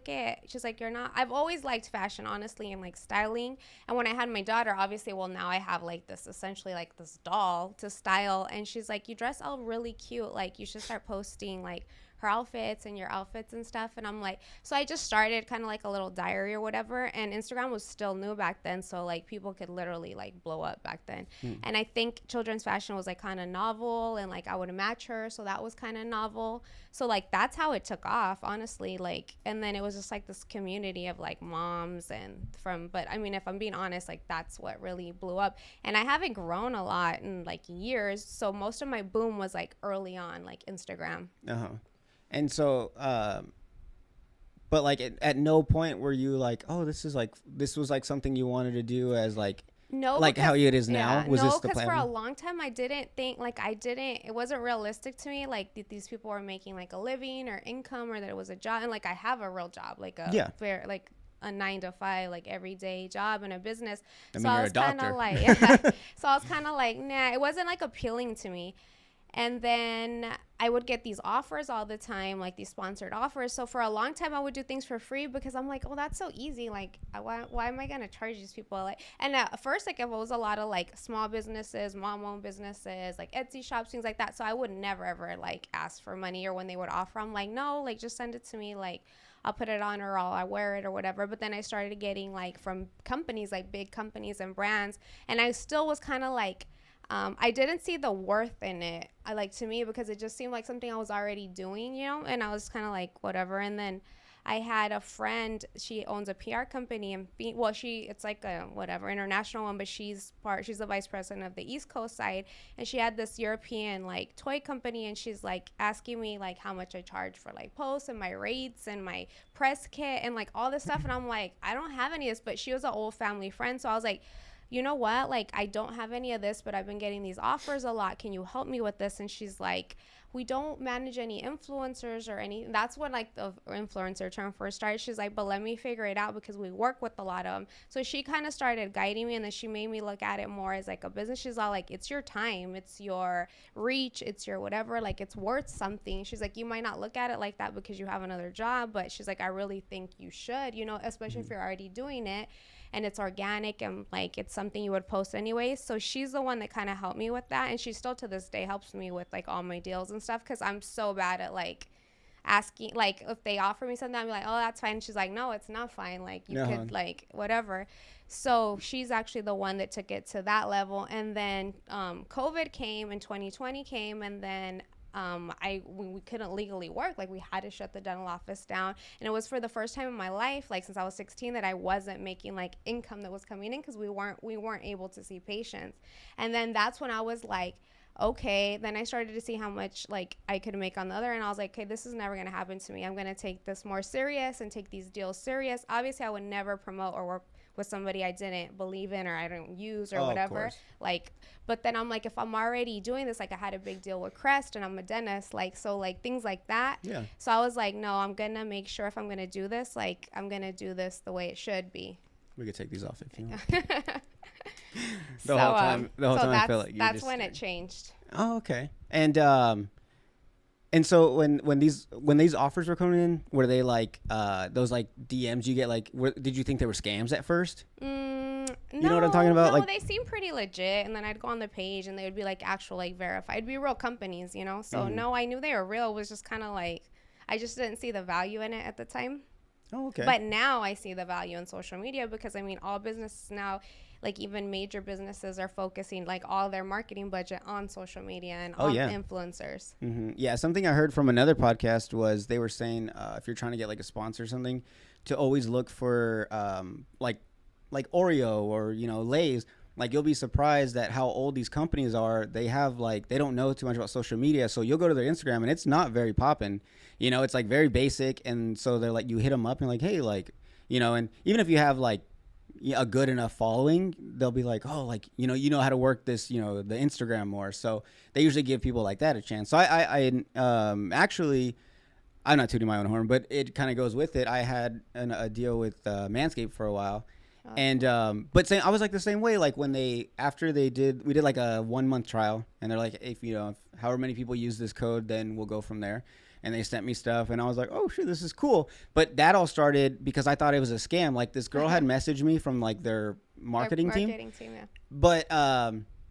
she's like, you're not, I've always liked fashion, honestly, and like styling. And when I had my daughter, obviously, well, now I have like this, essentially like this doll to style. And she's like, you dress all really cute. Like, you should start posting like her outfits and your outfits and stuff. And I'm like, so I just started kind of like a little diary or whatever, and Instagram was still new back then, so like people could literally like blow up back then. And I think children's fashion was like kind of novel, and like I would match her, so that was kind of novel. So like that's how it took off, honestly. Like, and then it was just like this community of like moms and but I mean, if I'm being honest, like that's what really blew up. And I haven't grown a lot in like years, so most of my boom was like early on, like Instagram. And so, but like at no point were you like, oh, this was like something you wanted to do as like, no, like because, how it is now? Yeah, Was no, this the because plan? for a long time I didn't think, like it wasn't realistic to me, like these people were making like a living or income, or that it was a job. And like I have a real job, like fair, like a 9 to 5, like everyday job in a business. I mean, so I you're was a doctor. kind of like, yeah. So I was kind of like, nah, it wasn't like appealing to me. And then I would get these offers all the time, like these sponsored offers. So for a long time, I would do things for free because I'm like, oh, that's so easy. Like, why am I going to charge these people? Like, and at first, like, it was a lot of like small businesses, mom-owned businesses, like Etsy shops, things like that. So I would never, ever like ask for money, or when they would offer, I'm like, no, like just send it to me. Like, I'll put it on, or I wear it or whatever. But then I started getting like from companies, like big companies and brands. And I still was kind of like, I didn't see the worth in it, to me, because it just seemed like something I was already doing, and I was kind of like, whatever. And then I had a friend, she owns a PR company, and it's like a whatever international one, but she's the vice president of the East Coast side, and she had this European like toy company, and she's like asking me like how much I charge for like posts and my rates and my press kit and like all this stuff. And I'm like, I don't have any of this, but she was an old family friend, so I was like, you know what, like I don't have any of this, but I've been getting these offers a lot, can you help me with this? And she's like, we don't manage any influencers or any, that's when like the influencer term first started. She's like, but let me figure it out, because we work with a lot of them. So she kind of started guiding me, and then she made me look at it more as like a business. She's all like, it's your time, it's your reach, it's your whatever, like it's worth something. She's like, you might not look at it like that because you have another job, but she's like, I really think you should, especially if you're already doing it and it's organic and like it's something you would post anyway. So she's the one that kind of helped me with that, and she still to this day helps me with like all my deals and stuff, because I'm so bad at like asking, like if they offer me something, I'm like, oh, that's fine. And she's like, no, it's not fine, like you could like whatever. So she's actually the one that took it to that level. And then COVID came and 2020 came, and then we couldn't legally work. Like we had to shut the dental office down, and it was for the first time in my life, like since I was 16, that I wasn't making like income that was coming in, because we weren't able to see patients. And then that's when I was like, okay, then I started to see how much like I could make on the other end. I was like, okay, this is never going to happen to me. I'm going to take this more serious and take these deals serious. Obviously I would never promote or work with somebody I didn't believe in or I don't use or whatever. Like, but then I'm like, if I'm already doing this, like I had a big deal with Crest and I'm a dentist, like, so like things like that. Yeah. So I was like, no, I'm going to make sure if I'm going to do this, like I'm going to do this the way it should be. We could take these off if you want. The whole time I feel like that's when it changed. Oh, okay. And so when these offers were coming in, were they like those like DMs you get, like did you think they were scams at first? You know what I'm talking about? No, like, they seem pretty legit, and then I'd go on the page and they would be like actual like verified. It'd be real companies, So no, I knew they were real. It was just kind of like I just didn't see the value in it at the time. Oh, okay. But now I see the value in social media, because I mean all businesses now, like even major businesses, are focusing like all their marketing budget on social media and on influencers. Mm-hmm. Yeah, something I heard from another podcast was they were saying if you're trying to get like a sponsor or something, to always look for like Oreo or Lay's. Like you'll be surprised at how old these companies are. They have they don't know too much about social media, so you'll go to their Instagram and it's not very poppin'. It's like very basic, and so they're like, you hit them up and like, hey, and even if you have like a good enough following, they'll be like, oh, like you know how to work this, the Instagram more. So they usually give people like that a chance. So I actually I'm not tooting my own horn, but it kind of goes with it. I had a deal with Manscaped for a while. And but I was like the same way. Like when we did like a 1 month trial, and they're like, if however many people use this code, then we'll go from there. And they sent me stuff, and I was like, oh shit, this is cool. But that all started because I thought it was a scam. Like this girl had messaged me from like their marketing team. Yeah. But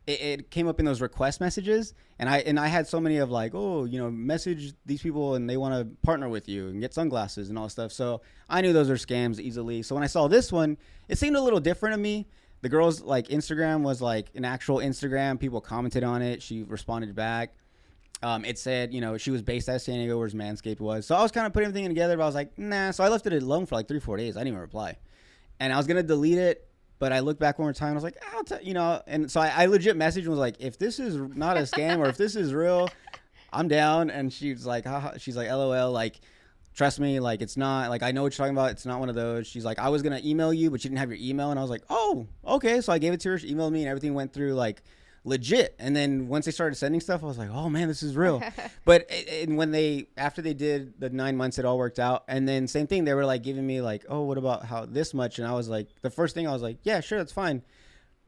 it came up in those request messages, and I had so many of like, oh, message these people and they want to partner with you and get sunglasses and all stuff. So I knew those were scams easily. So when I saw this one, it seemed a little different to me. The girl's like Instagram was like an actual Instagram. People commented on it. She responded back. It said, she was based out of San Diego, where Manscaped was. So I was kind of putting everything together, but I was like, nah. So I left it alone for like 3-4 days. I didn't even reply. And I was going to delete it, but I looked back one more time. And I was like, and so I legit messaged and was like, if this is not a scam or if this is real, I'm down. And she's like, LOL, like, trust me, like, it's not, like, I know what you're talking about. It's not one of those. She's like, I was going to email you, but you didn't have your email. And I was like, oh, okay. So I gave it to her. She emailed me and everything went through like legit. And then once they started sending stuff, I was like, oh man, this is real. But after they did the 9 months, it all worked out. And then same thing, they were like giving me like, oh, what about how this much? And I was like, the first thing I was like, yeah, sure, that's fine.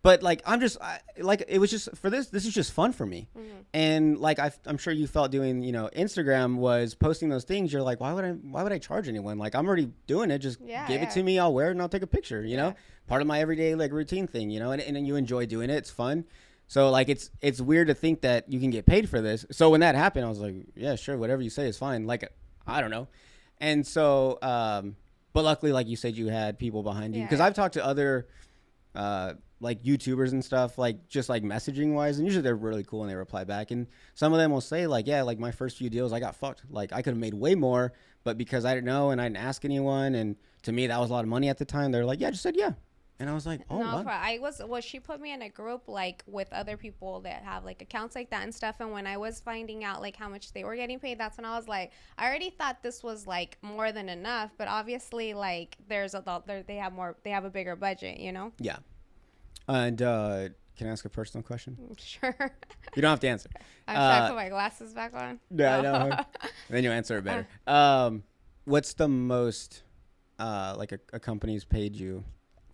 But like, it was just for this is just fun for me. Mm-hmm. And like, I'm sure you felt doing, Instagram was posting those things. You're like, why would I charge anyone? Like, I'm already doing it. Just give it to me. I'll wear it and I'll take a picture, part of my everyday like routine thing, and you enjoy doing it. It's fun. So like it's weird to think that you can get paid for this. So when that happened, I was like, yeah, sure, whatever you say is fine. Like, I don't know. And so, but luckily, like you said, you had people behind you, because I've talked to other like YouTubers and stuff, like just like messaging wise, and usually they're really cool and they reply back. And some of them will say like, yeah, like my first few deals, I got fucked. Like I could have made way more, but because I didn't know and I didn't ask anyone, and to me that was a lot of money at the time. They're like, yeah, just said yeah. And I was like, oh, no, wow. She put me in a group like with other people that have like accounts like that and stuff. And when I was finding out like how much they were getting paid, that's when I was like, I already thought this was like more than enough, but obviously like they have a bigger budget, Yeah. And can I ask a personal question? Sure. You don't have to answer. I'm trying to put my glasses back on. Yeah, I know. Then you'll answer it better. What's the most like a company's paid you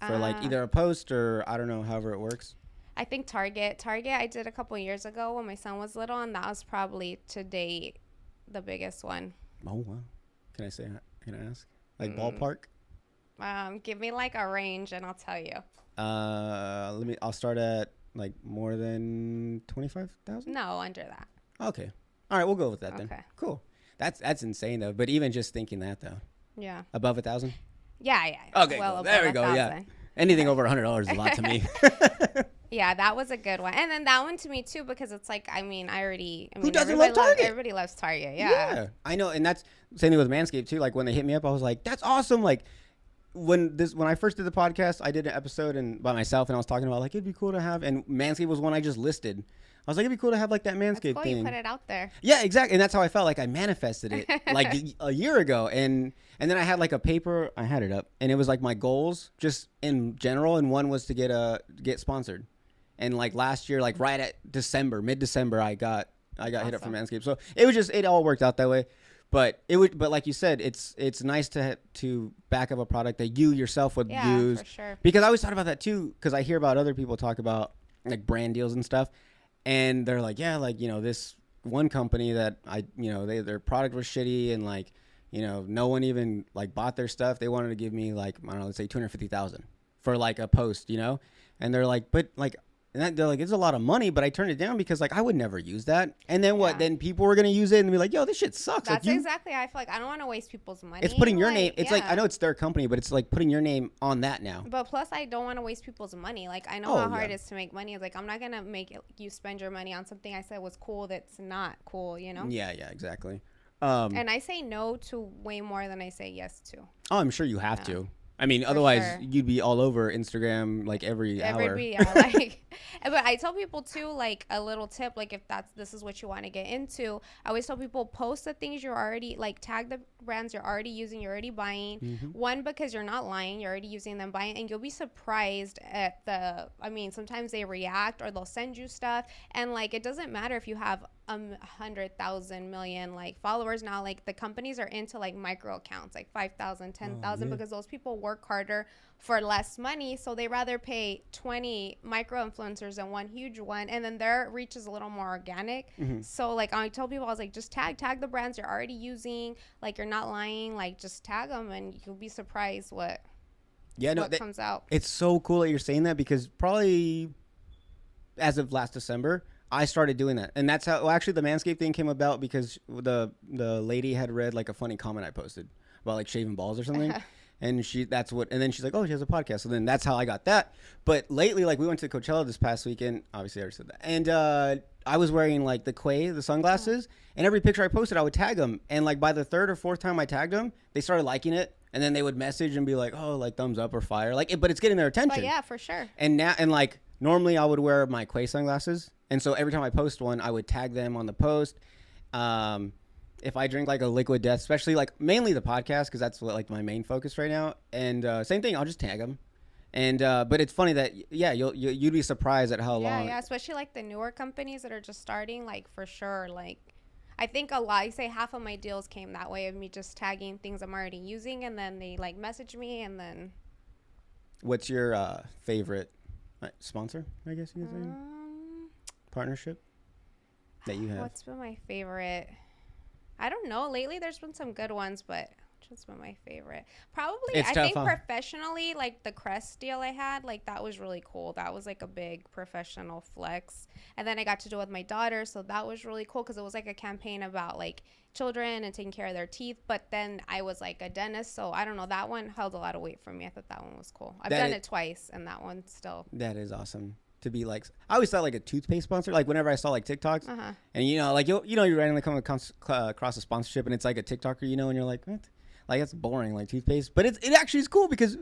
for like either a post or I don't know, however it works? I think Target I did a couple years ago when my son was little, and that was probably to date the biggest one. Oh wow. Can I ask? Like ballpark? Give me like a range and I'll tell you. I'll start at like more than 25,000? No, under that. Okay. All right, we'll go with that then. Okay. Cool. That's insane though. But even just thinking that though. Yeah. Above 1,000? Yeah. Okay, well, cool. There we go. 1,000. Yeah. Anything over $100 is a lot to me. Yeah, that was a good one. And then that one to me too, because it's like, who doesn't love Target? Everybody loves Target. Yeah. I know. And that's same thing with Manscaped too. Like when they hit me up, I was like, that's awesome. Like when I first did the podcast, I did an episode by myself, and I was talking about like, it'd be cool to have, and Manscaped was one I just listed. I was like, it'd be cool to have like that Manscaped cool, thing. You put it out there. Yeah, exactly. And that's how I felt. Like I manifested it like a year ago. And then I had like a paper, I had it up, and it was like my goals just in general. And one was to get sponsored. And like last year, like right at mid-December, I got awesome. Hit up from Manscaped. So it all worked out that way. But like you said, it's nice to back up a product that you yourself would use. For sure. Because I always thought about that too, because I hear about other people talk about like brand deals and stuff. And they're like, yeah, like, this one company that their product was shitty, and like, no one even like bought their stuff. They wanted to give me like, I don't know, let's say 250,000 for like a post, and they're like, but like, and they're like, it's a lot of money, but I turned it down because like I would never use that. And then what? Then people were gonna use it and be like, yo, this shit sucks. That's like exactly. I feel like I don't want to waste people's money. It's putting your name. It's like, I know it's their company, but it's like putting your name on that now. But plus, I don't want to waste people's money. Like I know how hard it is to make money. Like I'm not gonna make you spend your money on something I said was cool that's not cool. Yeah, exactly. And I say no to way more than I say yes to. Oh, I'm sure you have to. I mean, otherwise you'd be all over Instagram like every hour. Like But I tell people too, like a little tip, like if this is what you want to get into, I always tell people post the things you're already like tag the brands you're already using, you're already buying. One, because you're not lying, you're already using them, buying, and you'll be surprised at sometimes they react or they'll send you stuff, and like it doesn't matter if you have 100,000 million like followers now. Like the companies are into like micro accounts, like 5,000, 10,000, because those people work harder for less money, so they rather pay 20 micro influencers than one huge one, and then their reach is a little more organic. So like I told people, I was like, just tag the brands you're already using, like you're not lying, like just tag them and you'll be surprised what comes out. It's so cool that you're saying that, because probably as of last December I started doing that, and that's how actually the Manscaped thing came about, because the lady had read like a funny comment I posted about like shaving balls or something. And then she's like, oh, she has a podcast. So then that's how I got that. But lately, like we went to Coachella this past weekend. Obviously, I already said that. And I was wearing like the sunglasses. And every picture I posted, I would tag them. And like by the third or fourth time I tagged them, they started liking it. And then they would message and be like, oh, like thumbs up or fire. But it's getting their attention. But yeah, for sure. And like normally I would wear my Quay sunglasses. And so every time I post one, I would tag them on the post. If I drink like a Liquid Death, especially like mainly the podcast, because that's what like my main focus right now. And same thing, I'll just tag them. And but it's funny that you'd be surprised at how long. Yeah, especially like the newer companies that are just starting, like for sure. Like I think I say half of my deals came that way, of me just tagging things I'm already using, and then they like message me, and then. What's your favorite sponsor? I guess you could say partnership that you have. What's been my favorite? I don't know. Lately, there's been some good ones, but which has been my favorite? Probably, I think professionally, like the Crest deal I had, like that was really cool. That was like a big professional flex. And then I got to do it with my daughter, so that was really cool, because it was like a campaign about like children and taking care of their teeth. But then I was like a dentist, so I don't know. That one held a lot of weight for me. I thought that one was cool. I've done it twice, and that one still. That is awesome. To be like, I always thought like a toothpaste sponsor, like whenever I saw like TikToks, and like you're randomly coming across a sponsorship, and it's like a TikToker, and you're like, what? Like that's boring, like toothpaste. But it actually is cool, because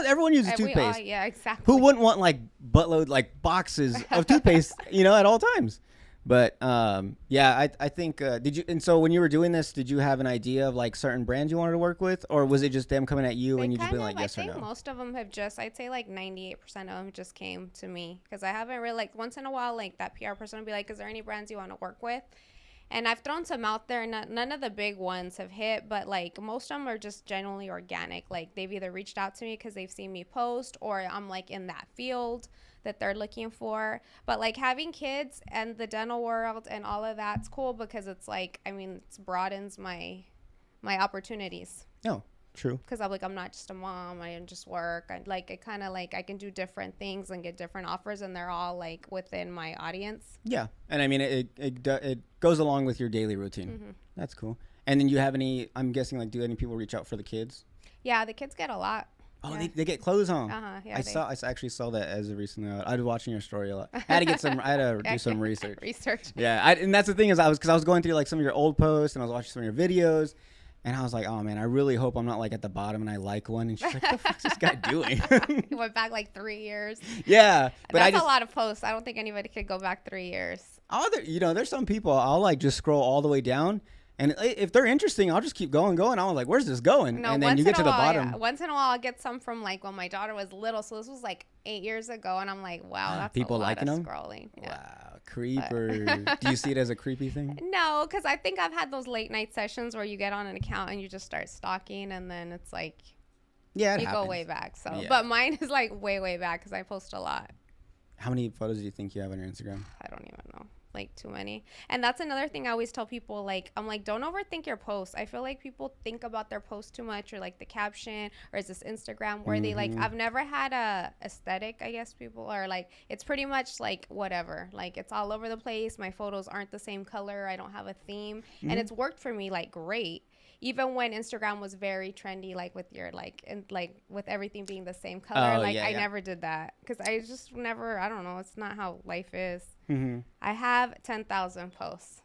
everyone uses toothpaste. Yeah, exactly. Who wouldn't want like buttload, like boxes of toothpaste, at all times? But I think so when you were doing this, did you have an idea of like certain brands you wanted to work with, or was it just them coming at you and you just being like yes or no? I think most of them have I'd say like 98% of them just came to me, because I haven't really, like once in a while, like that PR person will be like, is there any brands you want to work with? And I've thrown some out there, and none of the big ones have hit, but like most of them are just genuinely organic. Like they've either reached out to me because they've seen me post, or I'm like in that field that they're looking for. But like having kids and the dental world and all of that's cool, because it's like, it broadens my opportunities. Oh, true. Because I'm not just a mom. I didn't just work. I can do different things and get different offers, and they're all like within my audience. Yeah, and it goes along with your daily routine. That's cool. And then you have any? I'm guessing like, do any people reach out for the kids? Yeah, the kids get a lot. Oh, yeah. they get clothes on. Yeah, I actually saw that as of recently. I was watching your story a lot. I had to do some research. Yeah, and that's the thing is I was going through like some of your old posts, and I was watching some of your videos. And I was like, oh, man, I really hope I'm not like at the bottom and I like one. And she's like, what the fuck's this guy doing? He went back like 3 years. Yeah. But that's a lot of posts. I don't think anybody could go back 3 years. There's some people I'll like just scroll all the way down. And if they're interesting, I'll just keep going. I was like, where's this going? No, and then you get to the bottom. Yeah. Once in a while, I'll get some from like when my daughter was little. So this was like 8 years ago. And I'm like, wow, that's people a lot liking of them? Scrolling. Yeah. Wow. Creeper. Do you see it as a creepy thing? No, because I think I've had those late night sessions where you get on an account and you just start stalking, and then it's like, yeah, you go way back. So, yeah. But mine is like way back because I post a lot. How many photos do you think you have on your Instagram? I don't even know. Like too many. And that's another thing I always tell people, like I'm like, don't overthink your posts. I feel like people think about their post too much, or like the caption, or is this Instagram where they like, I've never had a aesthetic. I guess people are like, it's pretty much like whatever, like it's all over the place. My photos aren't the same color. I don't have a theme. And it's worked for me like great. Even when Instagram was very trendy, like with your with everything being the same color, I never did that because I just never. I don't know. It's not how life is. I have 10,000 posts.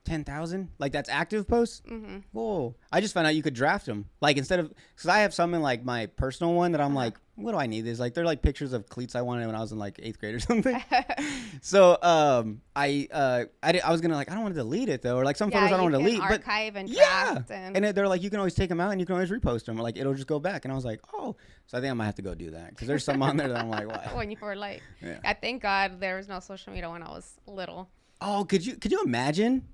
10,000? Like that's active posts? Mm-hmm. Whoa. I just found out you could draft them. Like instead of, because I have some in like my personal one that I'm like, what do I need this? Like they're like pictures of cleats I wanted when I was in like 8th grade or something. So I was gonna like, I don't want to delete it though, or like some photos I don't want to delete. Archive but and draft and they're like, you can always take them out and you can always repost them. Or like it'll just go back. And I was like, oh, so I think I might have to go do that because there's some on there that I'm like, what? When you were like, I thank God there was no social media when I was little. Oh, could you imagine?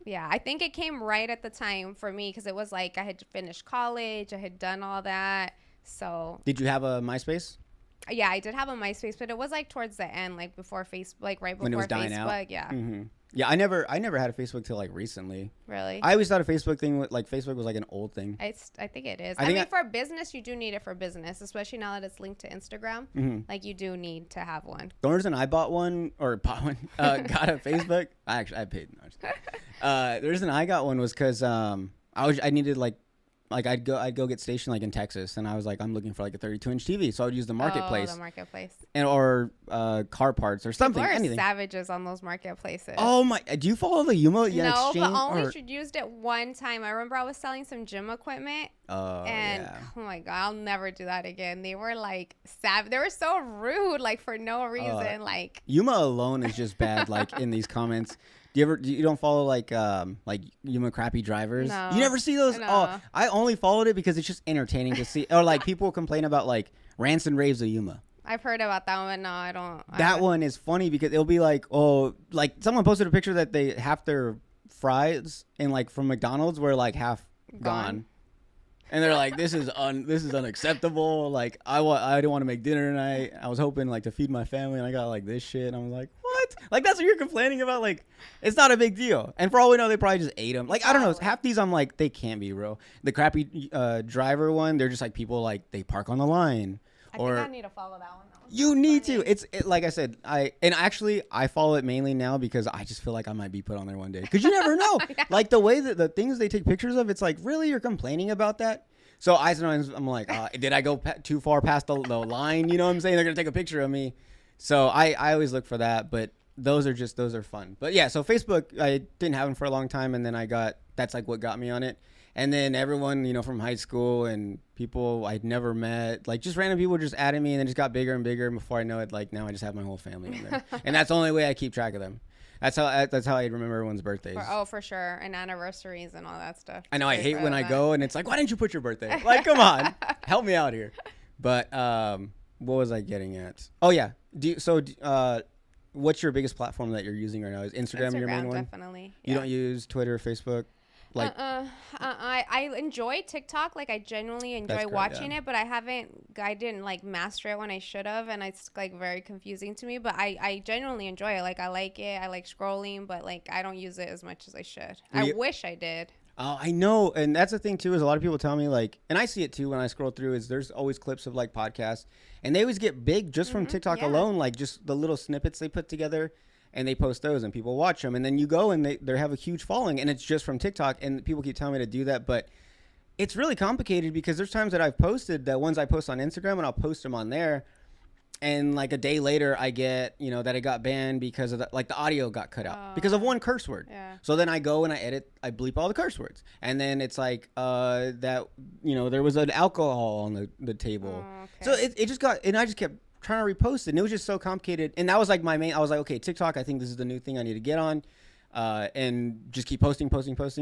Yeah, I think it came right at the time for me because it was like I had finished college, I had done all that. So did you have a MySpace? Yeah, I did have a MySpace, but it was like towards the end, like before Facebook, like right before when it was Facebook. Dying out. Yeah. Mm-hmm. Yeah, I never had a Facebook till like recently. Really? I always thought a Facebook thing like Facebook was like an old thing. I think it is. I mean, for business, you do need it for business, especially now that it's linked to Instagram. Mm-hmm. Like you do need to have one. The reason I got a Facebook. I paid. No, the reason I got one was because I needed like I'd go get stationed like in Texas, and I was like, I'm looking for like a 32-inch TV, so I would use the marketplace. Oh, the marketplace. Or car parts or something. People are anything. Savages on those marketplaces. Oh my! Do you follow the Yuma? No, but only used it one time. I remember I was selling some gym equipment. Oh my God, I'll never do that again. They were like they were so rude, like for no reason. Like Yuma alone is just bad. Like in these comments. You don't follow like Yuma crappy drivers? No. You never see those? No. Oh, I only followed it because it's just entertaining to see. Or like people complain about like rants and raves of Yuma. I've heard about that one. No, I don't. That one is funny because it'll be like, oh, like someone posted a picture that they half their fries in like from McDonald's were like half gone. And they're like, this is unacceptable. Like I didn't want to make dinner tonight. I was hoping like to feed my family, and I got like this shit. And I'm like, what? Like that's what you're complaining about? Like it's not a big deal. And for all we know, they probably just ate them. Like I don't know. Half these I'm like, they can't be real. The crappy driver one, they're just like people like they park on the line. I think I need to follow that one. You need to. It's like I said. I follow it mainly now because I just feel like I might be put on there one day. Because you never know. Yeah. Like the way that the things they take pictures of, it's like, really, you're complaining about that? So I'm like, did I go too far past the line? You know what I'm saying? They're gonna take a picture of me. So I always look for that. But those are fun. But yeah, so Facebook, I didn't have them for a long time, and then that's like what got me on it. And then everyone, from high school and people I'd never met, like just random people just added me, and then just got bigger and bigger. And before I know it, like now I just have my whole family in there. And that's the only way I keep track of them. That's how I remember everyone's birthdays. For sure. And anniversaries and all that stuff. I know. I hate when I go and it's like, why didn't you put your birthday? Like, come on. Help me out here. But what was I getting at? Oh, yeah. What's your biggest platform that you're using right now? Is Instagram your main one? Definitely. You don't use Twitter or Facebook? Like I enjoy TikTok. Like I genuinely enjoy watching it, but I didn't like master it when I should have, and it's like very confusing to me. But I genuinely enjoy it. Like I like it. I like scrolling, but like I don't use it as much as I should. I wish I did. Oh, I know. And that's the thing too, is a lot of people tell me like, and I see it too when I scroll through, is there's always clips of like podcasts, and they always get big just from TikTok alone, like just the little snippets they put together. And they post those and people watch them. And then you go and they have a huge following, and it's just from TikTok. And people keep telling me to do that. But it's really complicated because there's times that I've posted the ones I post on Instagram, and I'll post them on there. And like a day later, I get, that it got banned because of the audio got cut out because of one curse word. Yeah. So then I go and I bleep all the curse words. And then it's like that, there was an alcohol on the table. Oh, okay. So it just got, and I just kept trying to repost it, and it was just so complicated. And that was like my main, I was like, okay, TikTok, I think this is the new thing I need to get on, and just keep posting.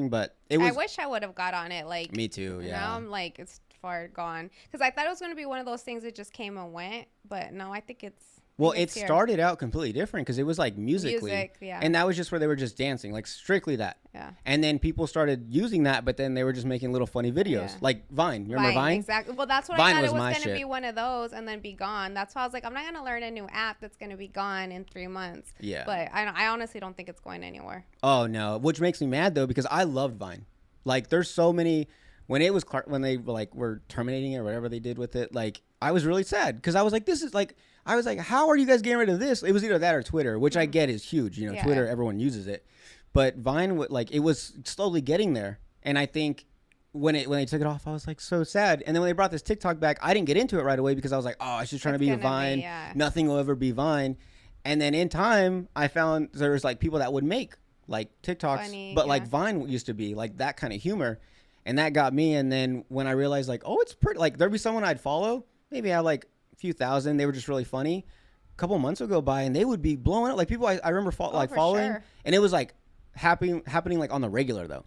But it was, I wish I would have got on it. Like me too. Yeah. Now I'm like, it's far gone, because I thought it was going to be one of those things that just came and went, but no, I think it's it started out completely different because it was like musically, and that was just where they were just dancing, like strictly that. Yeah. And then people started using that, but then they were just making little funny videos, like Vine. You remember Vine? Exactly. Well, that's what Vine I thought it was going to be, one of those, and then be gone. That's why I was like, I'm not going to learn a new app that's going to be gone in 3 months. Yeah. But I honestly don't think it's going anywhere. Oh no, which makes me mad though, because I loved Vine. Like, there's so many. When they were terminating it or whatever they did with it, like I was really sad because I was like, how are you guys getting rid of this? It was either that or Twitter, which I get is huge. Twitter, everyone uses it, but Vine, it was slowly getting there. And I think when they took it off, I was like so sad. And then when they brought this TikTok back, I didn't get into it right away because I was like, oh, it's just trying to be a Vine. Nothing will ever be Vine. And then in time, I found there was like people that would make like TikToks, Funny, but yeah. like Vine used to be like that kind of humor, and that got me. And then when I realized like, oh, it's pretty, like there'd be someone I'd follow, maybe I had like a few thousand, they were just really funny. A couple months would go by and they would be blowing up. Like people I remember like following, sure. and it was like happening like on the regular though.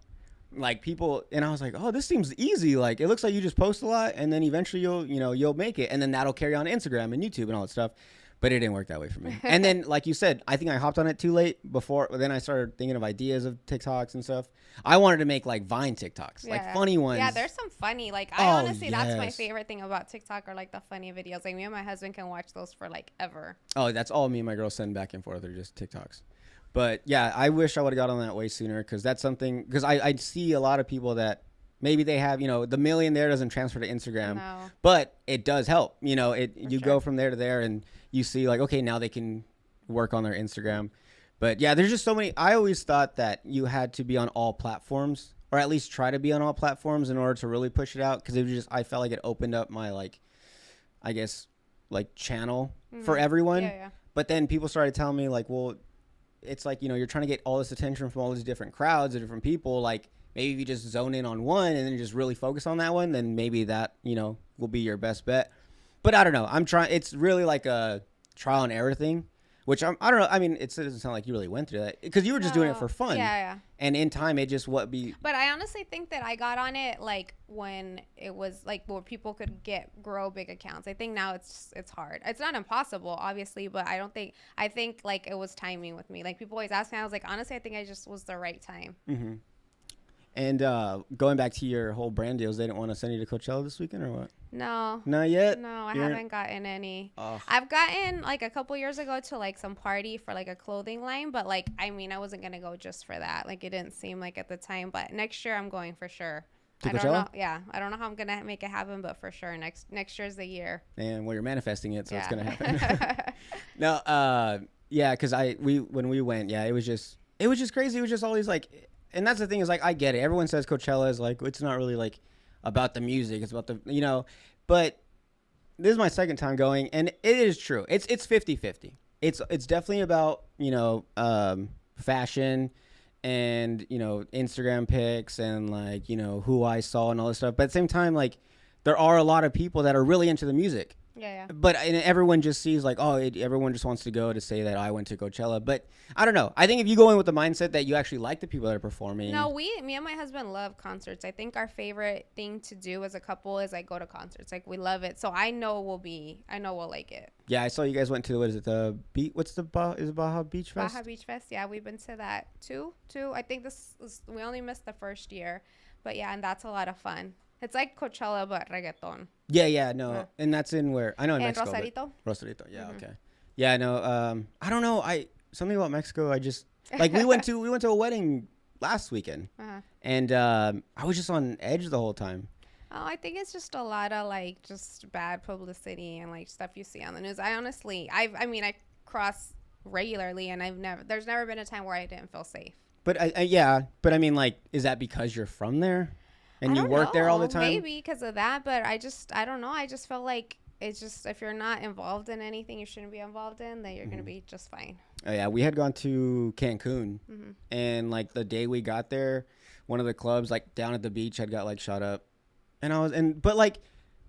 Like people, and I was like, oh, this seems easy. Like it looks like you just post a lot, and then eventually you'll make it, and then that'll carry on Instagram and YouTube and all that stuff. But it didn't work that way for me. And then, like you said, I think I hopped on it too late. Before then, I started thinking of ideas of TikToks and stuff. I wanted to make like Vine TikToks, like funny ones. Yeah, there's some funny. Like honestly, that's my favorite thing about TikTok are like the funny videos. Like me and my husband can watch those for like ever. Oh, that's all me and my girl send back and forth. They're just TikToks. But yeah, I wish I would have got on that way sooner because that's something. Because I see a lot of people that maybe they have, the million there doesn't transfer to Instagram, but it does help. You go from there to there and you see like, okay, now they can work on their Instagram. But yeah, there's just so many. I always thought that you had to be on all platforms or at least try to be on all platforms in order to really push it out. Because it was just, I felt like it opened up my I guess channel for everyone. Yeah. But then people started telling me like, well, it's like, you're trying to get all this attention from all these different crowds and different people. Like maybe if you just zone in on one and then just really focus on that one, then maybe that, will be your best bet. But I don't know. I'm trying. It's really like a trial and error thing, which I don't know. I mean, it doesn't sound like you really went through that because you were just doing it for fun. Yeah. And in time, it just But I honestly think that I got on it like when it was like where people could grow big accounts. I think now it's hard. It's not impossible, obviously, but I think like it was timing with me. Like people always ask me, I was like, honestly, I think I just was the right time. Mm-hmm. And going back to your whole brand deals, they didn't want to send you to Coachella this weekend or what? No. Not yet? No, I haven't gotten any. Oh. I've gotten like a couple years ago to like some party for like a clothing line, but like, I mean, I wasn't going to go just for that. Like it didn't seem like at the time, but next year I'm going for sure. To I don't Coachella? know. Yeah. I don't know how I'm going to make it happen, but for sure next year's the year. And well, you're manifesting it, so it's going to happen. No, yeah, because when we went, yeah, it was just crazy. It was just all these like, and that's the thing is like, I get it. Everyone says Coachella is like, it's not really like about the music. It's about the, but this is my second time going and it is true. It's 50-50. It's definitely about, fashion and, Instagram pics and like, who I saw and all this stuff. But at the same time, like there are a lot of people that are really into the music. Yeah. But and everyone just sees like, everyone just wants to go to say that I went to Coachella. But I don't know. I think if you go in with the mindset that you actually like the people that are performing. No, me and my husband love concerts. I think our favorite thing to do as a couple is like go to concerts. Like we love it. So I know we'll like it. Yeah, I saw you guys went to, what is it, the beach? Is it Baja Beach Fest? Baja Beach Fest. Yeah, we've been to that too. I think we only missed the first year. But yeah, and that's a lot of fun. It's like Coachella, but reggaeton. Yeah, no. Yeah. And that's in where? I know in Mexico. Rosarito. Yeah, okay. Yeah, no. I don't know. Something about Mexico, I just, like we went to a wedding last weekend. And I was just on edge the whole time. Oh, I think it's just a lot of like just bad publicity and like stuff you see on the news. I cross regularly and there's never been a time where I didn't feel safe. But I mean, like, is that because you're from there? And you work there all the time? Maybe because of that, but I don't know. I just felt like it's just if you're not involved in anything you shouldn't be involved in, then you're going to be just fine. Oh, yeah. We had gone to Cancun, and like the day we got there, one of the clubs like down at the beach had got like shot up. And and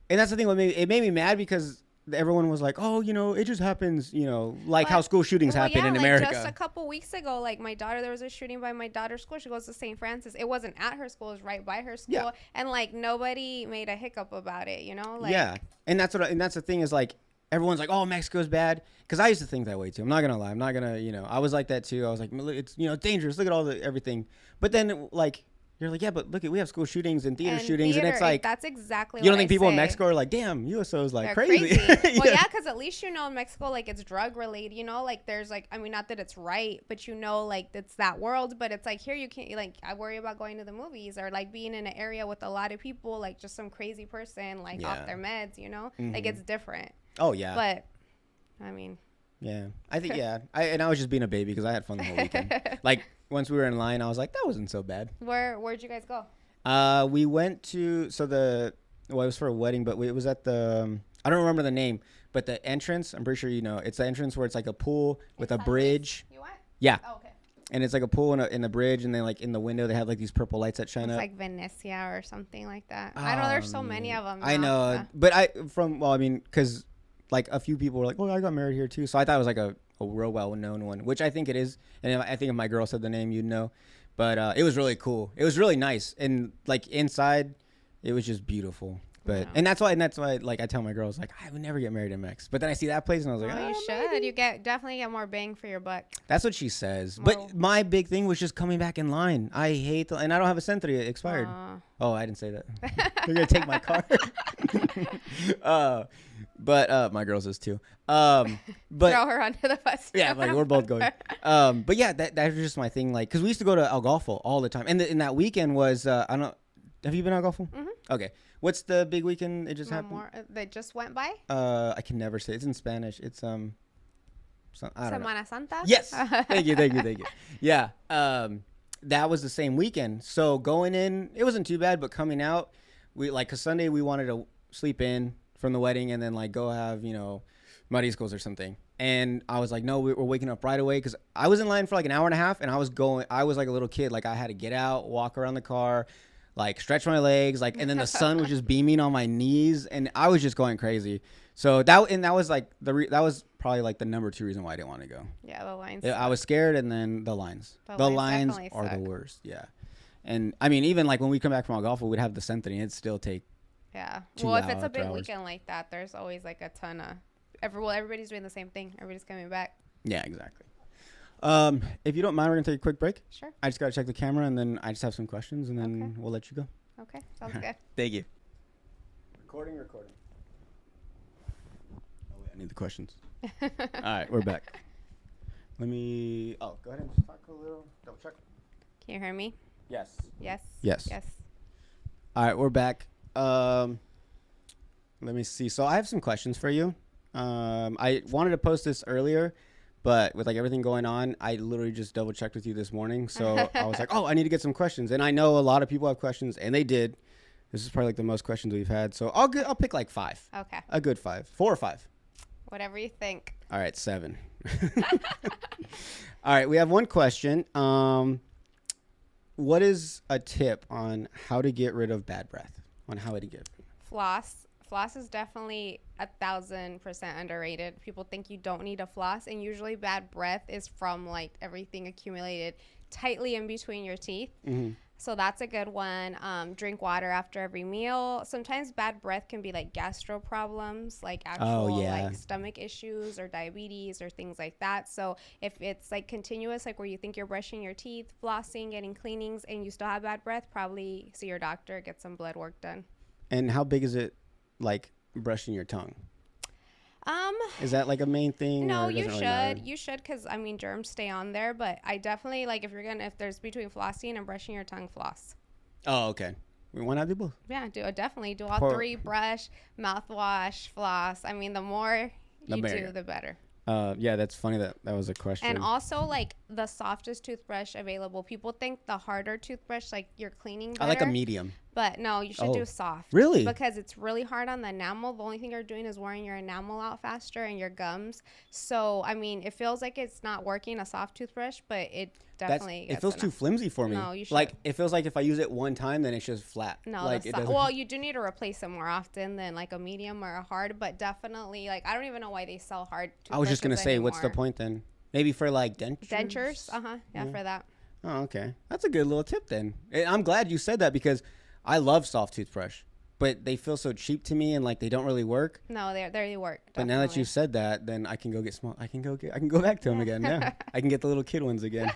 that's the thing. It made me mad because everyone was like, oh, it just happens, how school shootings happen in America. Just a couple weeks ago, like my daughter, there was a shooting by my daughter's school. She goes to St. Francis. It wasn't at her school. It was right by her school. Yeah. And like nobody made a hiccup about it, Like, yeah. And that's the thing is like, everyone's like, oh, Mexico's bad. Because I used to think that way too. I'm not going to lie. I'm not going to, I was like that too. I was like, it's, dangerous. Look at everything. But then like, you're like, yeah, but look, we have school shootings and theater shootings, and it's like that's exactly. You don't think people in Mexico are like, damn, USO is like they're crazy? Well, yeah, because at least in Mexico, like it's drug related. Like there's like, I mean, not that it's right, but like it's that world. But it's like here you can't like I worry about going to the movies or like being in an area with a lot of people, like just some crazy person like off their meds. Like it's different. Oh yeah. But I mean. Yeah, I think I was just being a baby because I had fun the whole weekend. Like once we were in line, I was like, that wasn't so bad. Where'd you guys go? We went to it was for a wedding, but it was at the I don't remember the name, but the entrance. I'm pretty sure it's the entrance where it's like a pool with a bridge. You went? Yeah. Oh, okay. and it's like a pool in the bridge, and then like in the window they have like these purple lights that shine It's up. like Venetia or something like that. I don't know. There's so many of them. I know, but because like a few people were like, "Oh, I got married here too," so I thought it was like a real well-known one, which I think it is. And I think if my girl said the name, you'd know. But it was really cool. It was really nice, and like inside, it was just beautiful. But and that's why like I tell my girls like I would never get married in Mex. But then I see that place and I was like, you should. Maybe. You definitely get more bang for your buck. That's what she says. But my big thing was just coming back in line. I hate and I don't have a Century expired. Oh, I didn't say that. They're gonna take my car. But my girls is too. But throw her under the bus. Yeah, like we're both going. But yeah, that was just my thing. Like, cause we used to go to El Golfo all the time, and that weekend was I don't know. Have you been to El Golfo? Mm-hmm. Okay. What's the big weekend? It just happened. That just went by. I can never say. It's in Spanish. It's Semana Santa. Yes. Thank you. Yeah. That was the same weekend. So going in, it wasn't too bad, but coming out, cause Sunday we wanted to sleep in from the wedding and then like go have mariscos or something. And I was like, no, we're waking up right away because I was in line for like an hour and a half, and I was like a little kid, like I had to get out, walk around the car, like stretch my legs, like, and then the sun was just beaming on my knees, and I was just going crazy. So that was like that was probably like the number 2 reason why I didn't want to go. Yeah, the lines. I was scared, and then the lines. The lines are the worst. Yeah, and I mean, even like when we come back from El Golfo, we'd have the Century, and it'd still take. Yeah. Well, if it's a big weekend like that, there's always like a ton of everybody's doing the same thing. Everybody's coming back. Yeah, exactly. If you don't mind, we're gonna take a quick break. Sure. I just gotta check the camera, and then I just have some questions, and then we'll let you go. Okay, sounds good. Thank you. Recording. Oh wait, I need the questions. All right, we're back. Let me. Oh, go ahead and just talk a little. Double check. Can you hear me? Yes. Yes. All right, we're back. Let me see. So I have some questions for you. I wanted to post this earlier, but with like everything going on, I literally just double checked with you this morning. So I was like, oh, I need to get some questions. And I know a lot of people have questions, and they did. This is probably like the most questions we've had. So I'll pick like 5. Okay. A good 5. 4 or 5. Whatever you think. All right, 7. All right, we have one question. What is a tip on how to get rid of bad breath? On how to get floss. Floss is definitely 1,000% underrated. People think you don't need a floss, and usually bad breath is from like everything accumulated tightly in between your teeth. Mm-hmm. So that's a good one. Drink water after every meal. Sometimes bad breath can be like gastro problems, like actual like stomach issues or diabetes or things like that. So if it's like continuous, like where you think you're brushing your teeth, flossing, getting cleanings, and you still have bad breath, probably see your doctor, get some blood work done. And how big is it, like brushing your tongue? Is that like a main thing? No, you should, because I mean germs stay on there. But I definitely like if there's between flossing and brushing your tongue, floss. Oh, okay. Why not do both? Yeah, definitely do all 3: brush, mouthwash, floss. I mean, the more you do, the better. Yeah, that's funny that was a question. And also, like, the softest toothbrush available. People think the harder toothbrush, like, you're cleaning better. I like a medium. But no, you should do soft. Really? Because it's really hard on the enamel. The only thing you're doing is wearing your enamel out faster and your gums. So, I mean, it feels like it's not working, a soft toothbrush, but it definitely it feels too flimsy for me. No, you should. Like, it feels like if I use it one time, then it's just flat. No, like, well, you do need to replace it more often than like a medium or a hard, but definitely, like, I don't even know why they sell hard toothbrushes. I was just going to say, what's the point then? Maybe for like dentures? Dentures? Yeah, for that. Oh, okay. That's a good little tip then. I'm glad you said that because I love soft toothbrush, but they feel so cheap to me and like they don't really work. No, they work. Definitely. But now that you said that, then I can go get small. I can go back to them again. Yeah, I can get the little kid ones again.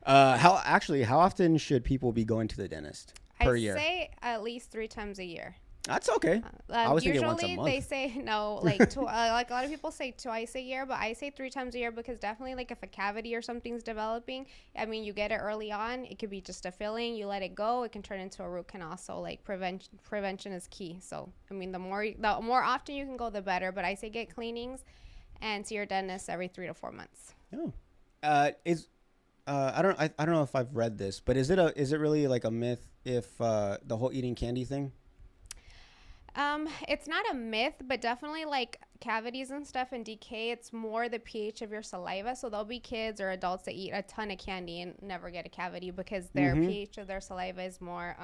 How often should people be going to the dentist per year? I say at least 3 times a year. That's okay. I was thinking once a month. Usually they say no, like like a lot of people say twice a year, but I say 3 times a year because definitely like if a cavity or something's developing, I mean you get it early on, it could be just a filling, you let it go, it can turn into a root canal. So like prevention is key. So I mean the more often you can go, the better. But I say get cleanings and see your dentist every 3 to 4 months. Oh, I don't know if I've read this, but is it really like a myth if the whole eating candy thing? It's not a myth, but definitely like cavities and stuff and decay, it's more the pH of your saliva. So there'll be kids or adults that eat a ton of candy and never get a cavity because their pH of their saliva is more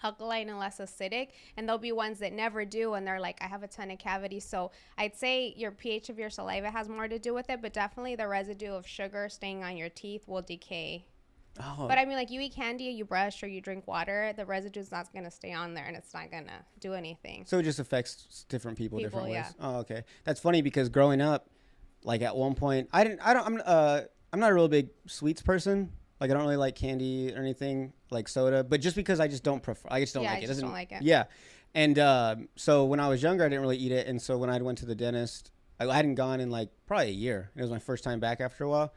alkaline and less acidic. And there'll be ones that never do and they're like, I have a ton of cavities. So I'd say your pH of your saliva has more to do with it, but definitely the residue of sugar staying on your teeth will decay. Oh. But I mean, like you eat candy, you brush, or you drink water, the residue's not going to stay on there and it's not going to do anything. So it just affects different people different ways. Yeah. Oh, okay. That's funny because growing up, like at one point, I'm not a real big sweets person. Like I don't really like candy or anything like soda, but just because I just don't prefer, I just don't like it. I just don't like it. Yeah. And so when I was younger, I didn't really eat it. And so when I went to the dentist, I hadn't gone in like probably a year. It was my first time back after a while.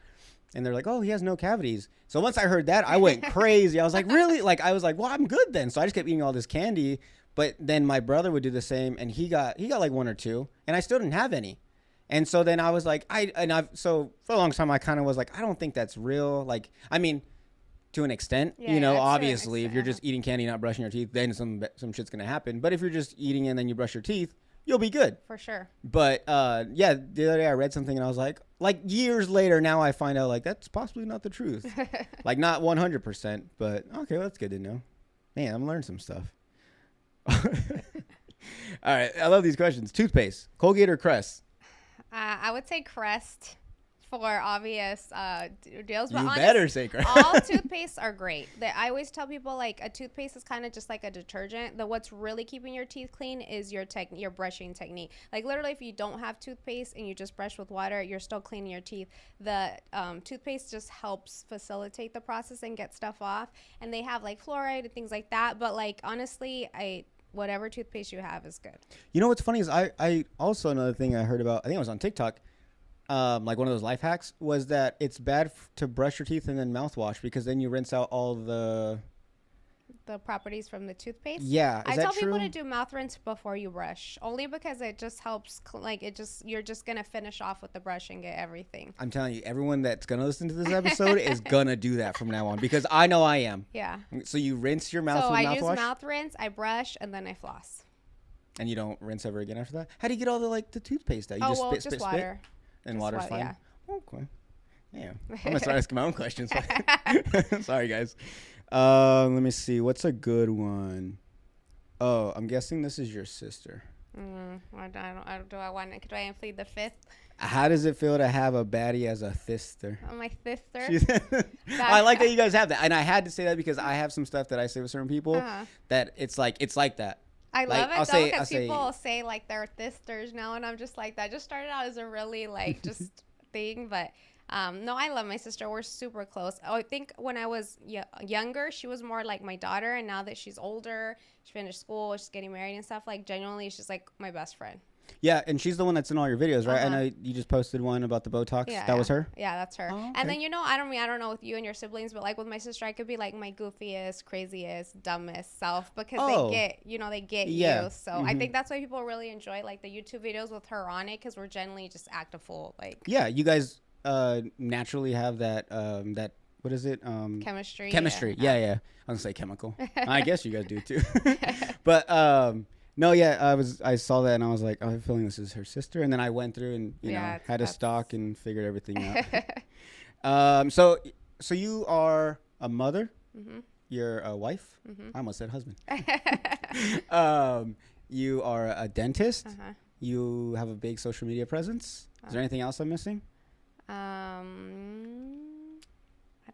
And they're like, oh, he has no cavities. So once I heard that, I went crazy. I was like, really? Like, I was like, well, I'm good then. So I just kept eating all this candy. But then my brother would do the same, and he got like one or two, and I still didn't have any. And so then I was like, so for a long time, I kind of was like, I don't think that's real. Like, I mean, to an extent, obviously, if you're just eating candy, not brushing your teeth, then some shit's going to happen. But if you're just eating and then you brush your teeth, you'll be good. For sure. But yeah, the other day I read something and I was like years later, now I find out like that's possibly not the truth. Like not 100%, but okay, well, that's good to know. Man, I'm learning some stuff. All right, I love these questions. Toothpaste, Colgate or Crest? I would say Crest for obvious deals. But you better say Crest. All toothpastes are great. I always tell people like a toothpaste is kind of just like a detergent. What's really keeping your teeth clean is your brushing technique. Like literally, if you don't have toothpaste and you just brush with water, you're still cleaning your teeth. The toothpaste just helps facilitate the process and get stuff off. And they have like fluoride and things like that. But like honestly, whatever toothpaste you have is good. You know what's funny is I also another thing I heard about. I think it was on TikTok. Like one of those life hacks was that it's bad to brush your teeth and then mouthwash because then you rinse out all the properties from the toothpaste. Yeah, I tell people to do mouth rinse before you brush, only because it just helps. You're just gonna finish off with the brush and get everything. I'm telling you, everyone that's gonna listen to this episode is gonna do that from now on because I know I am. Yeah. So you rinse your mouth with mouthwash? So I use mouth rinse, I brush, and then I floss. And you don't rinse ever again after that? How do you get all the toothpaste out? You just water. And just water's fine? Yeah. Okay. Yeah. I'm going to start asking my own questions. Sorry, guys. Let me see. What's a good one? Oh, I'm guessing this is your sister. Do I plead the fifth? How does it feel to have a baddie as a sister? Oh, my sister? I like that you guys have that. And I had to say that because I have some stuff that I say with certain people that it's like that. I love it though because people say like they're sisters now, and I'm just like that. Just started out as a really like just thing, but no, I love my sister. We're super close. I think when I was younger, she was more like my daughter, and now that she's older, she finished school, she's getting married and stuff. Like genuinely, she's like my best friend. Yeah, and she's the one that's in all your videos, right? I know you just posted one about the Botox. That was her? Yeah, that's her. Oh, okay. And then, I don't know with you and your siblings, but like with my sister, I could be like my goofiest, craziest, dumbest self because they get you. So I think that's why people really enjoy like the YouTube videos with her on it because we're generally just act a fool. Like, yeah, you guys naturally have that, what is it? Chemistry. Yeah. I was going to say chemical. I guess you guys do too. But, no, yeah, I saw that and I was like, I have a feeling this is her sister. And then I went through and, had a stalk and figured everything out. So you are a mother. Mm-hmm. You're a wife. Mm-hmm. I almost said husband. You are a dentist. Uh-huh. You have a big social media presence. Is there anything else I'm missing? I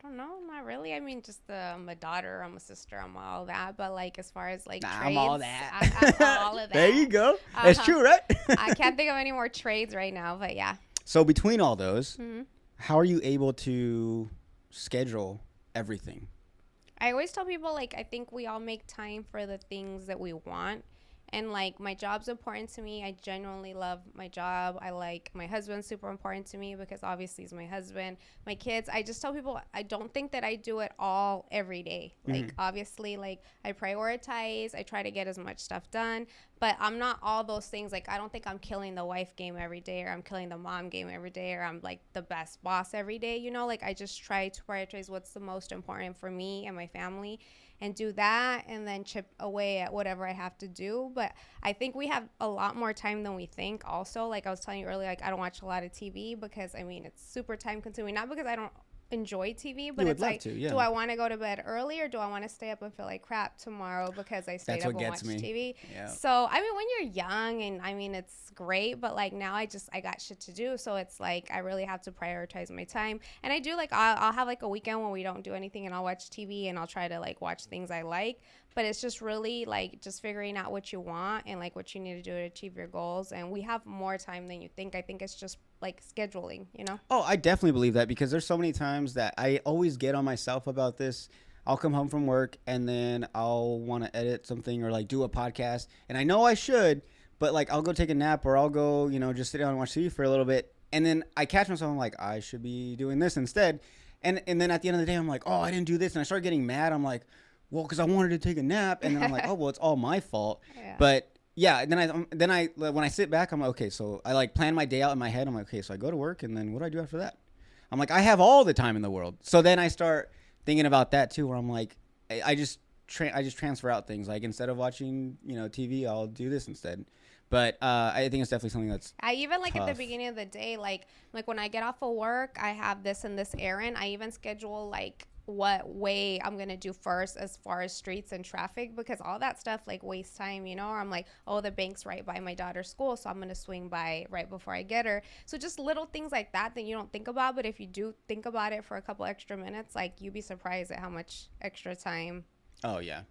don't know, not really. I mean, just I'm a daughter, I'm a sister, I'm all that. But like, as far as like trades, I'm all that. I'm all of that. There you go. That's true, right? I can't think of any more trades right now, but yeah. So between all those, how are you able to schedule everything? I always tell people like I think we all make time for the things that we want. And like my job's important to me. I genuinely love my job. I like my husband's super important to me because obviously he's my husband. My kids, I just tell people I don't think that I do it all every day. Like obviously like I prioritize. I try to get as much stuff done. But I'm not all those things. Like, I don't think I'm killing the wife game every day, or I'm killing the mom game every day, or I'm like the best boss every day. You know, like I just try to prioritize what's the most important for me and my family, and do that, and then chip away at whatever I have to do. But I think we have a lot more time than we think. Also, like I was telling you earlier, like I don't watch a lot of TV because I mean it's super time consuming. Not because I don't enjoy TV, but it's like, do I want to go to bed early, or do I want to stay up and feel like crap tomorrow because I stayed up and watched TV? Yeah. So I mean, when you're young, and I mean it's great, but like now I got shit to do, so it's like I really have to prioritize my time. And I do, like I'll have like a weekend when we don't do anything, and I'll watch TV, and I'll try to like watch things I like. But it's just really like just figuring out what you want and like what you need to do to achieve your goals. And we have more time than you think. I think it's just like scheduling, you know? Oh, I definitely believe that, because there's so many times that I always get on myself about this. I'll come home from work and then I'll want to edit something or like do a podcast. And I know I should, but like I'll go take a nap, or I'll go, you know, just sit down and watch TV for a little bit. And then I catch myself, I'm like, I should be doing this instead. And then at the end of the day, I'm like, oh, I didn't do this. And I start getting mad. I'm like, well, because I wanted to take a nap, and then I'm like, oh, well, it's all my fault. Yeah. But yeah, then I when I sit back, I'm like, okay, so I like plan my day out in my head. I'm like, okay, so I go to work, and then what do I do after that? I'm like, I have all the time in the world. So then I start thinking about that too, where I'm like, I just transfer out things. Like instead of watching, you know, TV, I'll do this instead. But I think it's definitely something that's I even like tough. At the beginning of the day, like when I get off of work, I have this and this errand. I even schedule like what way I'm gonna do first as far as streets and traffic, because all that stuff like wastes time, you know. Or I'm like, oh, the bank's right by my daughter's school, so I'm gonna swing by right before I get her. So just little things like that you don't think about, but if you do think about it for a couple extra minutes, like you'd be surprised at how much extra time. Oh yeah.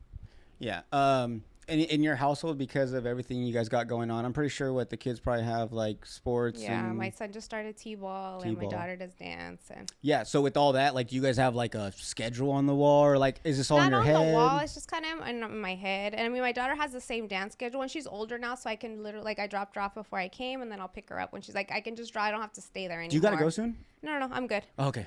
In your household, because of everything you guys got going on, I'm pretty sure what the kids probably have like sports. Yeah, my son just started T-ball, and my daughter does dance. And yeah, so with all that, like, do you guys have like a schedule on the wall, or like is this all in your head? Not on the wall. It's just kind of in my head. And I mean, my daughter has the same dance schedule, and she's older now, so I can literally like I dropped her off before I came, and then I'll pick her up when she's like I can just draw. I don't have to stay there anymore. Do you gotta go soon? No, I'm good. Oh, okay.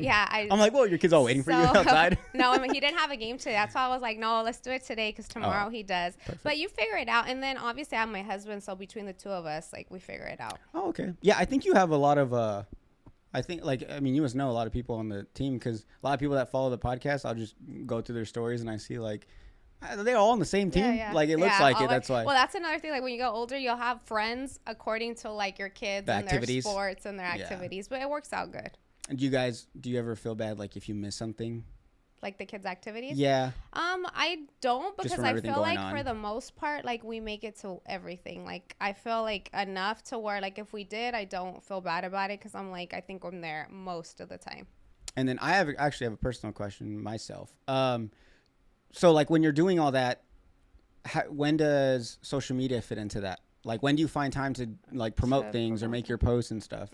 Yeah. I'm like, well, your kid's all waiting for you outside. No, I mean, he didn't have a game today. That's why I was like, no, let's do it today, because tomorrow he does. Perfect. But you figure it out. And then obviously I have my husband, so between the two of us, like we figure it out. Oh, okay. Yeah, I think you have a lot of, I think like, I mean, you must know a lot of people on the team, because a lot of people that follow the podcast, I'll just go through their stories and I see like, they're all on the same team. Yeah. Like it looks like it. That's why. Well, that's another thing. Like when you go older, you'll have friends according to like your kids and their sports and their activities, but it works out good. And do you ever feel bad like if you miss something? Like the kids' activities? Yeah. I don't, because I feel like for the most part, like we make it to everything. Like I feel like enough to where like if we did, I don't feel bad about it, because I'm like I think I'm there most of the time. And then I actually have a personal question myself. So like when you're doing all that, when does social media fit into that? Like when do you find time to like promote things or make your posts and stuff?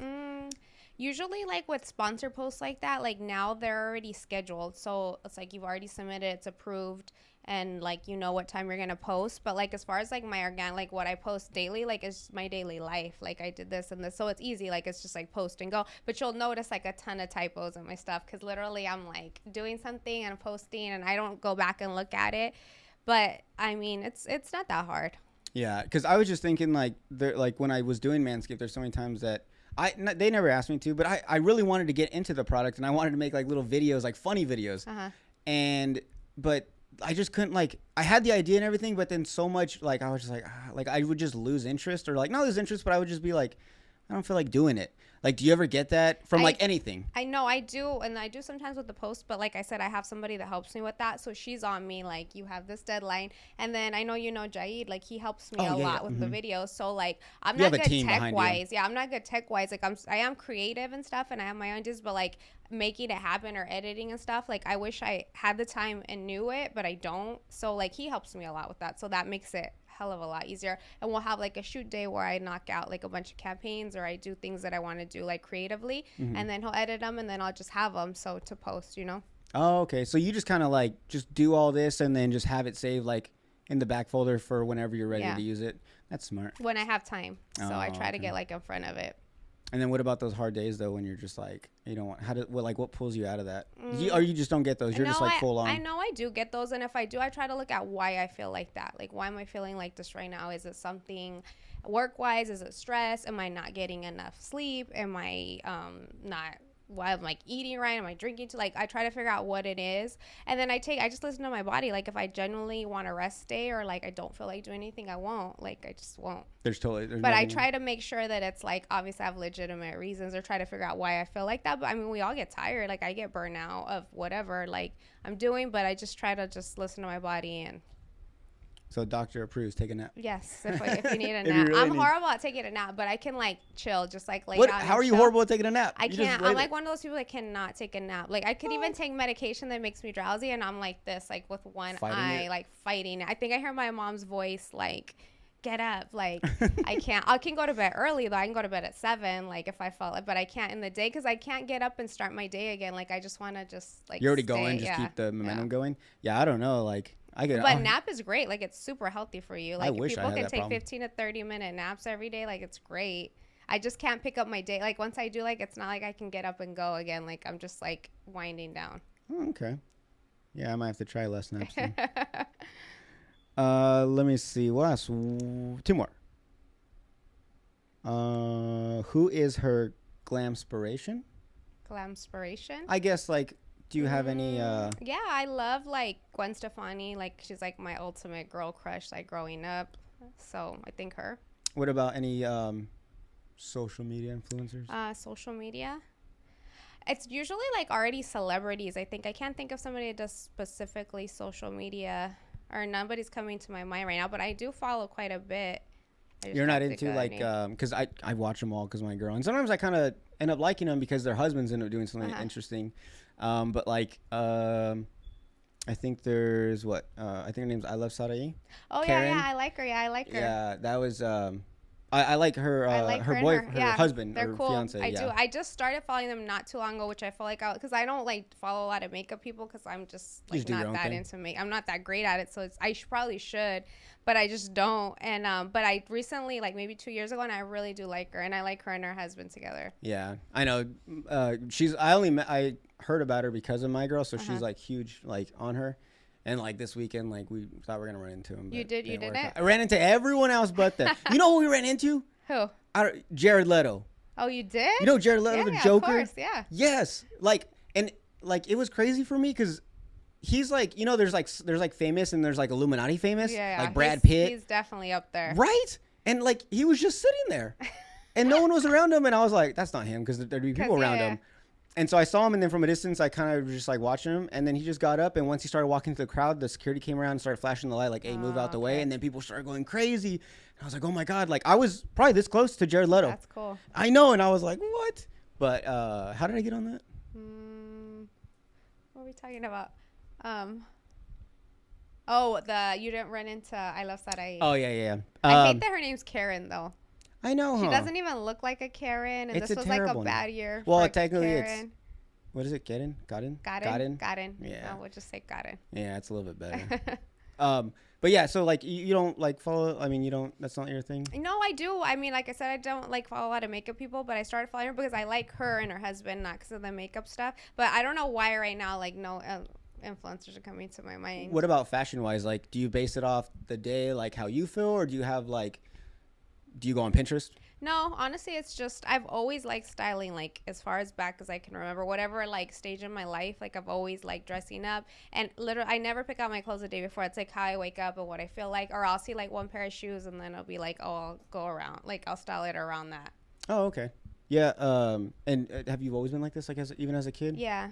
Usually like with sponsor posts like that, like now they're already scheduled. So it's like you've already submitted, it's approved, and like you know what time you're going to post. But like as far as like my organic, like what I post daily, like it's my daily life. Like I did this and this. So it's easy. Like it's just like post and go. But you'll notice like a ton of typos in my stuff, because literally I'm like doing something and posting and I don't go back and look at it. But I mean, it's not that hard. Yeah, because I was just thinking like when I was doing Manscaped, there's so many times that they never asked me to, but I really wanted to get into the product, and I wanted to make like little videos, like funny videos. But I just couldn't, like, I had the idea and everything, but then so much, like, I was just like I would just lose interest, or like not lose interest, but I would just be like, I don't feel like doing it. Like, do you ever get that from like anything? I know I do. And I do sometimes with the post, but like I said, I have somebody that helps me with that. So she's on me, like, you have this deadline. And then I know, Jaid, like he helps me a lot with the videos. So like, I'm not good tech wise. Yeah. I'm not good tech wise. Like I am creative and stuff, and I have my ideas, but like making it happen or editing and stuff, like I wish I had the time and knew it, but I don't. So like he helps me a lot with that. So that makes it hell of a lot easier. And we'll have like a shoot day where I knock out like a bunch of campaigns, or I do things that I want to do like creatively, and then he'll edit them, and then I'll just have them so to post. Oh, okay. So you just kind of like just do all this and then just have it saved like in the back folder for whenever you're ready to use it. That's smart. When I have time. So I try to get like in front of it. And then what about those hard days though when you're just like you don't want what pulls you out of that? Mm. Or you just don't get those? You're just like full on. I know I do get those, and if I do, I try to look at why I feel like that. Like, why am I feeling like this right now? Is it something work wise? Is it stress? Am I not getting enough sleep? Am I not? Why I'm like eating right? Am I drinking too? Like, I try to figure out what it is, and then I just listen to my body. Like, if I genuinely want a rest day, or like I don't feel like doing anything, I won't. Like, I just won't. There's but I try to make sure that it's like, obviously I have legitimate reasons, or try to figure out why I feel like that. But I mean, we all get tired. Like, I get burnout of whatever like I'm doing, but I just try to just listen to my body. And so doctor approves, take a nap. yes, if you need a nap. I'm horrible at taking a nap, but I can like chill, just like lay down. How are you horrible at taking a nap? I can't. I'm like one of those people that cannot take a nap. Like, I could even take medication that makes me drowsy, and I'm like this, like with one eye, like fighting. I think I hear my mom's voice like, get up. Like, I can't. I can go to bed early though. I can go to bed at 7, like if I felt like, but I can't in the day because I can't get up and start my day again. Like, I just want to just like. You're already going. Just keep the momentum going. Yeah, I don't know. Like. But nap is great. Like, it's super healthy for you. Like, I wish people I had can that take problem. 15 to 30-minute naps every day. Like, it's great. I just can't pick up my day. Like, once I do, like, it's not like I can get up and go again. Like, I'm just like winding down. Oh, okay. Yeah, I might have to try less naps. Let me see. What else? 2 more. Who is her glamspiration? Glamspiration? I guess like. Do you have any? Yeah, I love like Gwen Stefani. Like, she's like my ultimate girl crush, like growing up. So I think her. What about any social media influencers? Social media. It's usually like already celebrities. I think I can't think of somebody that does specifically social media, or nobody's coming to my mind right now. But I do follow quite a bit. You're not into like because I watch them all because my girl, and sometimes I kind of end up liking them because their husbands end up doing something interesting. But like I think there's I think her name's I Love Sarai. Oh Karen. yeah, I like her. Yeah, I like her. Yeah, that was I like her. Her husband. They're cool. Fiance, I do. I just started following them not too long ago, which I feel like because I don't like follow a lot of makeup people because I'm just like not that into makeup. I'm not that great at it, so probably should, but I just don't. And but I recently, like maybe 2 years ago, and I really do like her, and I like her and her husband together. Yeah, I know. I heard about her because of my girl, so she's like huge, like on her. And like this weekend, like we thought we were gonna run into him. You did? You didn't? I ran into everyone else but them. You know who we ran into? Who? Jared Leto. Oh, you did? You know Jared Leto, the Joker? Of course, yeah. Yes. Like, and like it was crazy for me because he's like, you know, there's like famous and there's like Illuminati famous. Yeah. Like Brad Pitt. He's definitely up there. Right? And like he was just sitting there, and no one was around him, and I was like, that's not him because there'd be people around him. And so I saw him, and then from a distance, I kind of was just like watching him. And then he just got up, and once he started walking to the crowd, the security came around and started flashing the light, like, "Hey, move out the way." And then people started going crazy. And I was like, "Oh my god!" Like I was probably this close to Jared Leto. That's cool. I know, and I was like, "What?" But how did I get on that? What were we talking about? You didn't run into I Love Sarai. Oh yeah. I hate that her name's Karen though. I know. She doesn't even look like a Karen, and it's this was like a bad year. Well, technically, Karen. it's what is it? Gotten? Yeah, we'll just say Gotten. Yeah, it's a little bit better. But yeah, so like you don't like follow. I mean, you don't. That's not your thing. No, I do. I mean, like I said, I don't like follow a lot of makeup people, but I started following her because I like her and her husband, not because of the makeup stuff. But I don't know why right now, like no influencers are coming to my mind. What about fashion wise? Like, do you base it off the day, like how you feel, or do you have like? Do you go on Pinterest? No, honestly, it's just I've always liked styling, like as far as back as I can remember. Whatever like stage in my life, like I've always liked dressing up, and literally I never pick out my clothes the day before. It's like how I wake up and what I feel like, or I'll see like one pair of shoes and then I'll be like, oh, I'll go around, like I'll style it around that. Oh, okay. Yeah. And have you always been like this, like even as a kid? Yeah.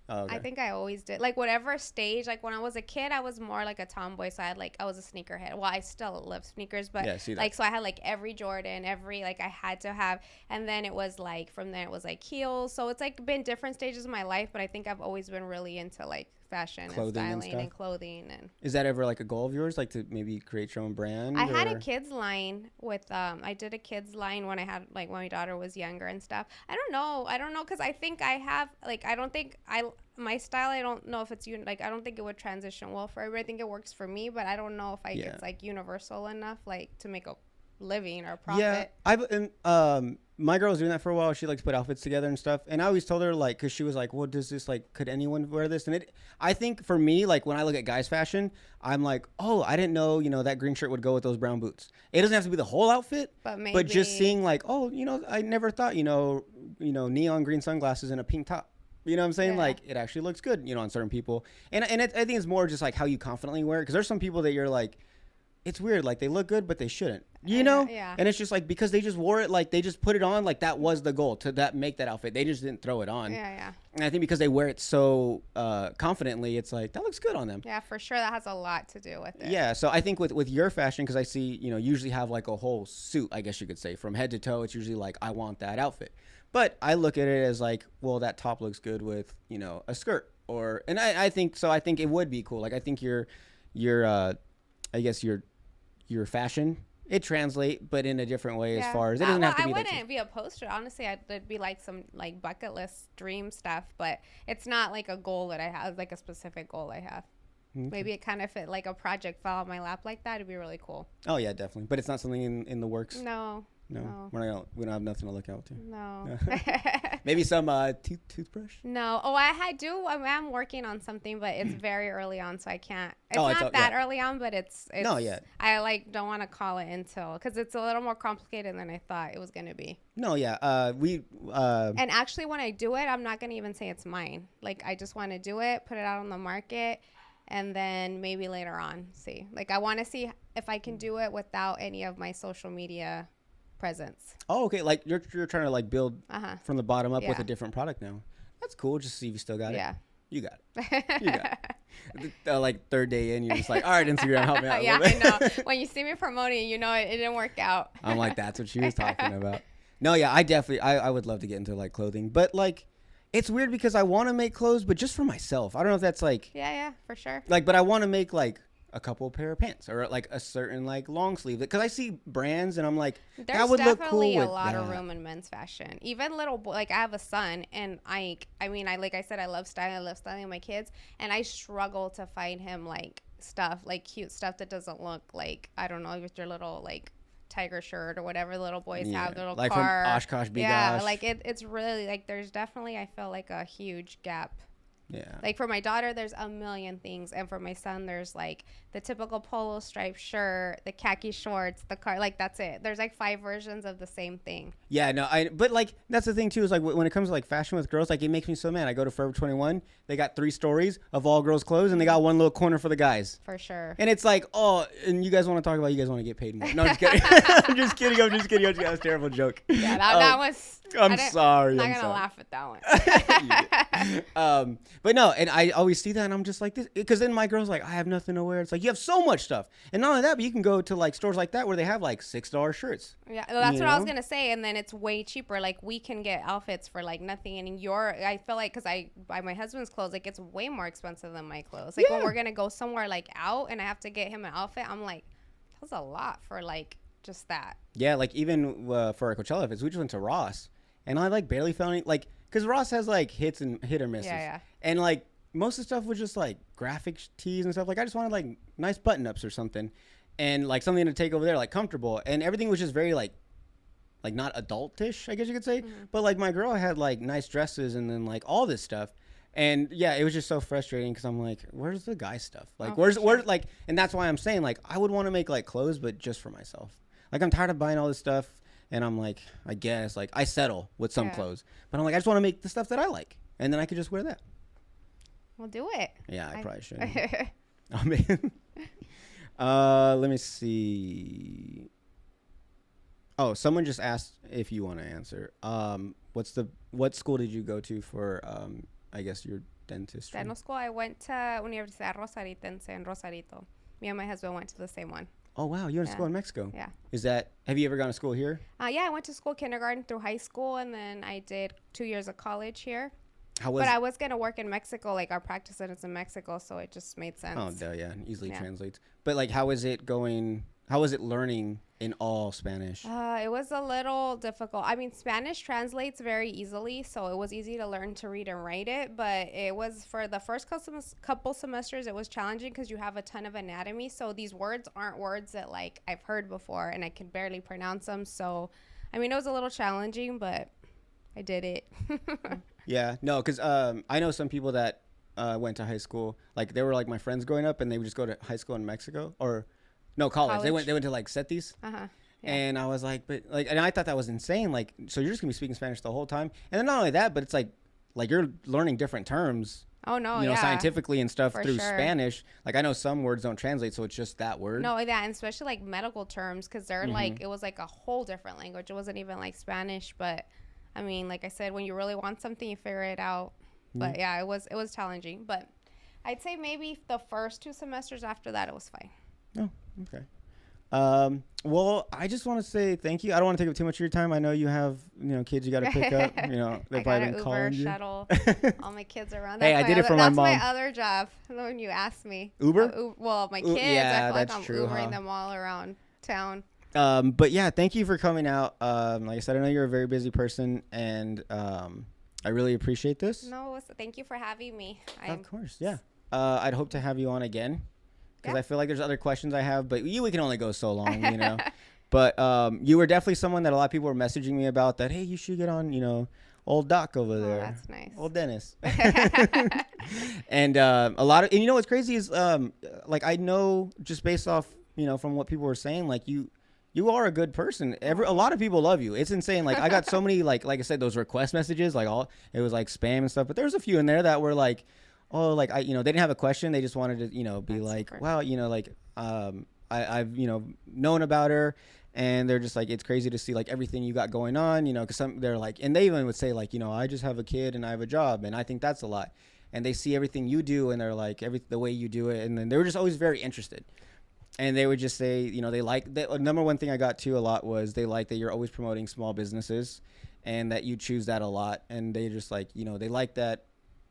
I think I always did. Like whatever stage, like when I was a kid, I was more like a tomboy. So I was a sneakerhead. Well, I still love sneakers, but like, so I had like every Jordan, like I had to have. And then it was like, from there it was like heels. So it's like been different stages of my life, but I think I've always been really into like fashion clothing and styling and clothing. And is that ever like a goal of yours, like to maybe create your own brand? I had a kids line with I did a kids line when I had like when my daughter was younger and stuff. I don't know because I think I have like my style, I don't know if it's like I don't think it would transition well for everybody. I think it works for me, but I don't know if it's like universal enough like to make a living or profit. Yeah, my girl was doing that for a while. She likes to put outfits together and stuff. And I always told her like, because she was like, "Well, does this like, could anyone wear this?" And I think for me, like when I look at guys' fashion, I'm like, "Oh, I didn't know, that green shirt would go with those brown boots." It doesn't have to be the whole outfit, but just seeing like, oh, I never thought, neon green sunglasses and a pink top. You know what I'm saying? Yeah. Like it actually looks good, on certain people. And I think it's more just like how you confidently wear it. Because there's some people that you're like, it's weird, like they look good, but they shouldn't, Yeah. And it's just like because they just wore it, like they just put it on, like that was the goal to make that outfit. They just didn't throw it on. Yeah. And I think because they wear it so confidently, it's like that looks good on them. Yeah, for sure, that has a lot to do with it. Yeah, so I think with your fashion, because I see usually have like a whole suit, I guess you could say, from head to toe. It's usually like I want that outfit, but I look at it as like, well, that top looks good with a skirt, and I think so. I think it would be cool. Like I think your I guess your fashion, it translate, but in a different way. As far as it doesn't have to be. I wouldn't be opposed to it. Honestly, it'd be like some like bucket list dream stuff, but it's not like a goal that I have, like a specific goal I have. Okay. Maybe it kind of fit like a project fell on my lap like that. It'd be really cool. Oh yeah, definitely. But it's not something in the works. No. We don't have nothing to look out to. No. Maybe some toothbrush. No. Oh, I'm working on something, but it's very early on, so I can't. It's not that early on, but it's no yet. I don't want to call it until, because it's a little more complicated than I thought it was gonna be. No, yeah. And actually, when I do it, I'm not gonna even say it's mine. Like I just want to do it, put it out on the market. And then maybe later on, see. Like I want to see if I can do it without any of my social media presence. Oh, okay. Like you're trying to like build from the bottom up with a different product now. That's cool. Just see if you still got it. Yeah. You got it. Like third day in, you're just like, all right, Instagram, help me out. Yeah, I know. When you see me promoting, it didn't work out. I'm like, that's what she was talking about. No, yeah, I definitely, I would love to get into like clothing, but like, it's weird because I want to make clothes, but just for myself. I don't know if that's like. Yeah, for sure. Like, but I want to make like a couple pair of pants or like a certain like long sleeve, because I see brands and I'm like, that would look cool. There's definitely a lot of room in men's fashion. Even little boy, like I have a son, and I mean, like I said, I love styling. I love styling my kids, and I struggle to find him like stuff, like cute stuff that doesn't look like, I don't know, with your little like tiger shirt or whatever the little boys have, their little like car. From Oshkosh, Big Osh. Like it's really like there's definitely, I feel like, a huge gap. Yeah. Like for my daughter, there's a million things, and for my son, there's like the typical polo striped shirt, the khaki shorts, the car. Like that's it. There's like 5 versions of the same thing. Yeah, no, but like that's the thing too, is like when it comes to like fashion with girls, like it makes me so mad. I go to Forever 21, they got 3 stories of all girls' clothes, and they got one little corner for the guys. For sure. And it's like, oh, and you guys want to talk about, you guys want to get paid more? No, I'm just kidding. I'm just kidding. That was a terrible joke. Yeah, that was. I'm sorry. I'm not gonna laugh at that one. But no, and I always see that, and I'm just like this, because then my girl's like, I have nothing to wear. It's like, you have so much stuff, and not only that, but you can go to like stores like that where they have like $6 shirts. Yeah, that's what I was gonna say, and then it's way cheaper. Like we can get outfits for like nothing, and I feel like, because I buy my husband's clothes, like it's way more expensive than my clothes. Like when we're gonna go somewhere like out, and I have to get him an outfit, I'm like, that's a lot for like just that. Yeah, like even for our Coachella outfits, we just went to Ross. And I like barely found any, like, because Ross has like hit or misses. Yeah. And like most of the stuff was just like graphic tees and stuff. Like I just wanted like nice button ups or something, and like something to take over there, like comfortable. And everything was just very like not adultish, I guess you could say. Mm-hmm. But like my girl had like nice dresses and then like all this stuff. And yeah, it was just so frustrating because I'm like, where's the guy stuff? Like, where's like, and that's why I'm saying like I would want to make like clothes, but just for myself. Like I'm tired of buying all this stuff. And I'm like, I guess, like, I settle with some clothes. But I'm like, I just want to make the stuff that I like. And then I could just wear that. Well, do it. Yeah, I probably should. Oh, man. Let me see. Oh, someone just asked if you want to answer. What school did you go to for, I guess, your dentistry? Dental school, I went to Universidad Rosaritense in Rosarito. Me and my husband went to the same one. Oh, wow. You went to school in Mexico? Yeah. Have you ever gone to school here? Yeah, I went to school kindergarten through high school, and then I did 2 years of college here. But I was going to work in Mexico. Like, our practice is in Mexico, so it just made sense. Oh, yeah. Easily translates. But, like, how is it going? How is it learning in all Spanish? It was a little difficult. I mean, Spanish translates very easily, so it was easy to learn to read and write it. But it was for the first couple semesters, it was challenging because you have a ton of anatomy. So these words aren't words that like I've heard before, and I could barely pronounce them. So, I mean, it was a little challenging, but I did it. Yeah, no, because I know some people that went to high school, like they were like my friends growing up, and they would just go to high school in Mexico or no college. They went to like CETIS. Yeah. And I was like, but like, and I thought that was insane. Like, so you're just gonna be speaking Spanish the whole time, and then not only that, but it's like you're learning different terms. Oh no, you know, yeah. scientifically and stuff For through sure. Spanish. Like I know some words don't translate, so it's just that word. No, yeah, and especially like medical terms, because they're like, it was like a whole different language. It wasn't even like Spanish, but I mean, like I said, when you really want something, you figure it out. But yeah, it was challenging. But I'd say maybe the first 2 semesters after that, it was fine. Oh, okay. Well, I just want to say thank you. I don't want to take up too much of your time. I know you have, kids you got to pick up. They're I probably got been an calling Uber you. shuttle all my kids around. Hey, I did it for my mom. That's my other job. When you asked me, Uber? Well, my kids. Yeah, I feel that's like I'm true, Ubering huh? them all around town. But yeah, thank you for coming out. Like I said, I know you're a very busy person, and I really appreciate this. No, thank you for having me. Of course, yeah. I'd hope to have you on again, because I feel like there's other questions I have, but we can only go so long, But you were definitely someone that a lot of people were messaging me about that, hey, you should get on, old Doc over there. Oh, that's nice. Old Dennis. And and what's crazy is like I know just based off, from what people were saying, like you are a good person. A lot of people love you. It's insane. Like I got so many like I said, those request messages, like it was like spam and stuff, but there's a few in there that were like, oh, like they didn't have a question. They just wanted to, be that's like, super. Wow, like I've known about her, and they're just like, it's crazy to see like everything you got going on, because they're like, and they even would say like, I just have a kid and I have a job, and I think that's a lot. And they see everything you do, and they're like the way you do it, and then they were just always very interested. And they would just say, they like the number one thing I got to a lot was they like that you're always promoting small businesses, and that you choose that a lot. And they just like, they like that.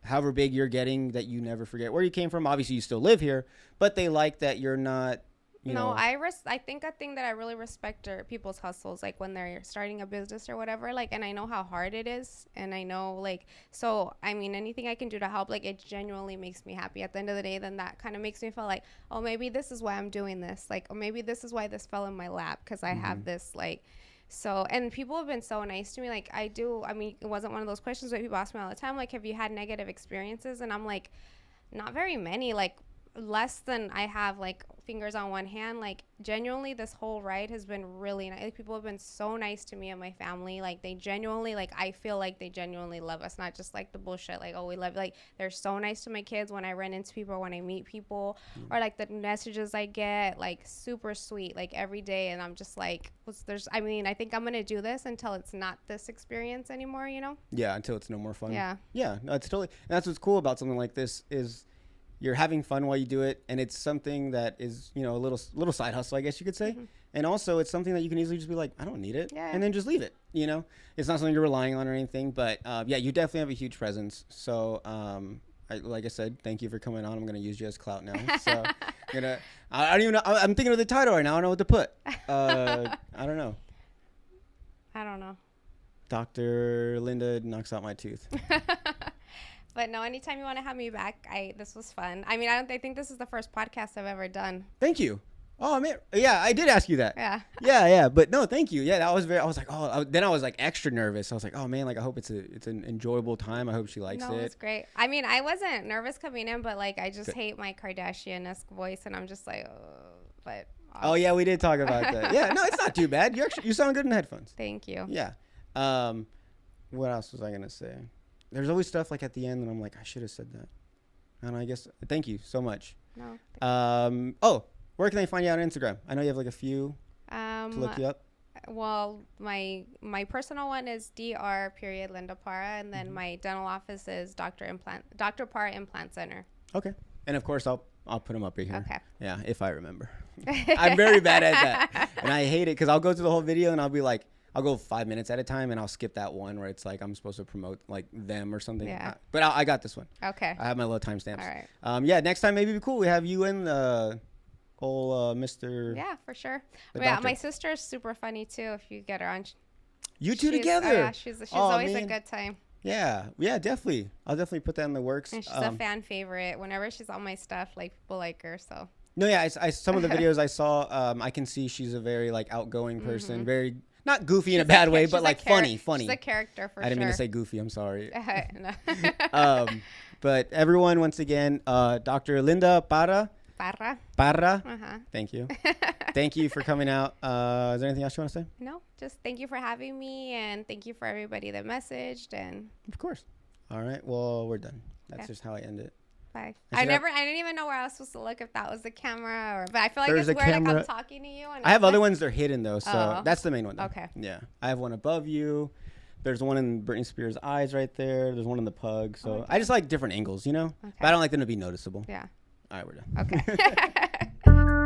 However big you're getting, that you never forget where you came from. Obviously, you still live here, but they like that you're not, I think a thing that I really respect are people's hustles, like when they're starting a business or whatever, like, and I know how hard it is, and I know, like, so, I mean, anything I can do to help, like, it genuinely makes me happy at the end of the day. Then that kind of makes me feel like, oh, maybe this is why I'm doing this, like, or maybe this is why this fell in my lap, because I have this, like, so, and people have been so nice to me. Like, I mean, it wasn't one of those questions, but people ask me all the time, like, have you had negative experiences? And I'm like, not very many, like, less than I have, like, fingers on one hand. Like, genuinely, this whole ride has been really nice. Like, people have been so nice to me and my family. Like, they genuinely, like, I feel like they genuinely love us, not just like the bullshit, like, oh, we love, like, they're so nice to my kids when I run into people or when I meet people, or like the messages I get, like, super sweet, like, every day. And I'm just like, I think I'm gonna do this until it's not this experience anymore, Yeah, until it's no more fun. Yeah, no, it's totally, and that's what's cool about something like this is you're having fun while you do it, and it's something that is, a little side hustle, I guess you could say. And also, it's something that you can easily just be like, I don't need it, and then just leave it. It's not something you're relying on or anything. But yeah, you definitely have a huge presence. So, like I said, thank you for coming on. I'm gonna use you as clout now. So, I don't even know. I'm thinking of the title right now. I don't know what to put. I don't know. I don't know. Dr. Linda knocks out my tooth. But no, anytime you want to have me back, this was fun. I mean, I think this is the first podcast I've ever done. Thank you. Oh man, yeah, I did ask you that. Yeah. Yeah, but no, thank you. Yeah, that was I was like, then I was like extra nervous. I was like, oh man, like I hope it's an enjoyable time. I hope she likes it. No, it's great. I mean, I wasn't nervous coming in, but like I just hate my Kardashian-esque voice, and I'm just like, but. Oh yeah, we did talk about that. Yeah, no, it's not too bad. You sound good in headphones. Thank you. Yeah. What else was I gonna say? There's always stuff like at the end, and I'm like, I should have said that. And I guess thank you so much. No. Where can they find you on Instagram? I know you have like a few to look you up. Well, my personal one is Dr. Linda Parra, and then my dental office is Dr. Parra Implant Center. Okay. And of course, I'll put them up here. Okay. Yeah, if I remember. I'm very bad at that, and I hate it because I'll go through the whole video and I'll be like, I'll go 5 minutes at a time, and I'll skip that one where it's like I'm supposed to promote like them or something. Yeah. But I got this one. Okay. I have my little timestamps. All right. Yeah. Next time maybe it'd be cool. We have you and old Mr. Yeah, for sure. The Yeah, doctor. my sister is super funny too. If you get her on, You two she's- together. Oh, yeah, she's Oh, always man. a good time. Yeah, definitely. I'll definitely put that in the works. And she's a fan favorite. Whenever she's on my stuff, like people like her. So No, yeah, I some of the videos I saw, I can see she's a very like outgoing person, very not goofy in a bad way, but like funny. She's a character for sure. I didn't mean to say goofy. I'm sorry. No. But everyone, once again, Dr. Linda Parra. Parra. Thank you. Thank you for coming out. Is there anything else you want to say? No, just thank you for having me, and thank you for everybody that messaged. And Of course. All right. Well, we're done. That's just how I end it. bye. I didn't even know where I was supposed to look, if that was the camera or. But I feel like There's it's a weird. Like camera. I'm talking to you. And I have it's other like, ones. They're hidden though, so Oh. that's the main one. Though. Okay. Yeah, I have one above you. There's one in Britney Spears' eyes right there. There's one in the pug. So Okay. I just like different angles, you know. Okay. But I don't like them to be noticeable. Yeah. All right, we're done. Okay.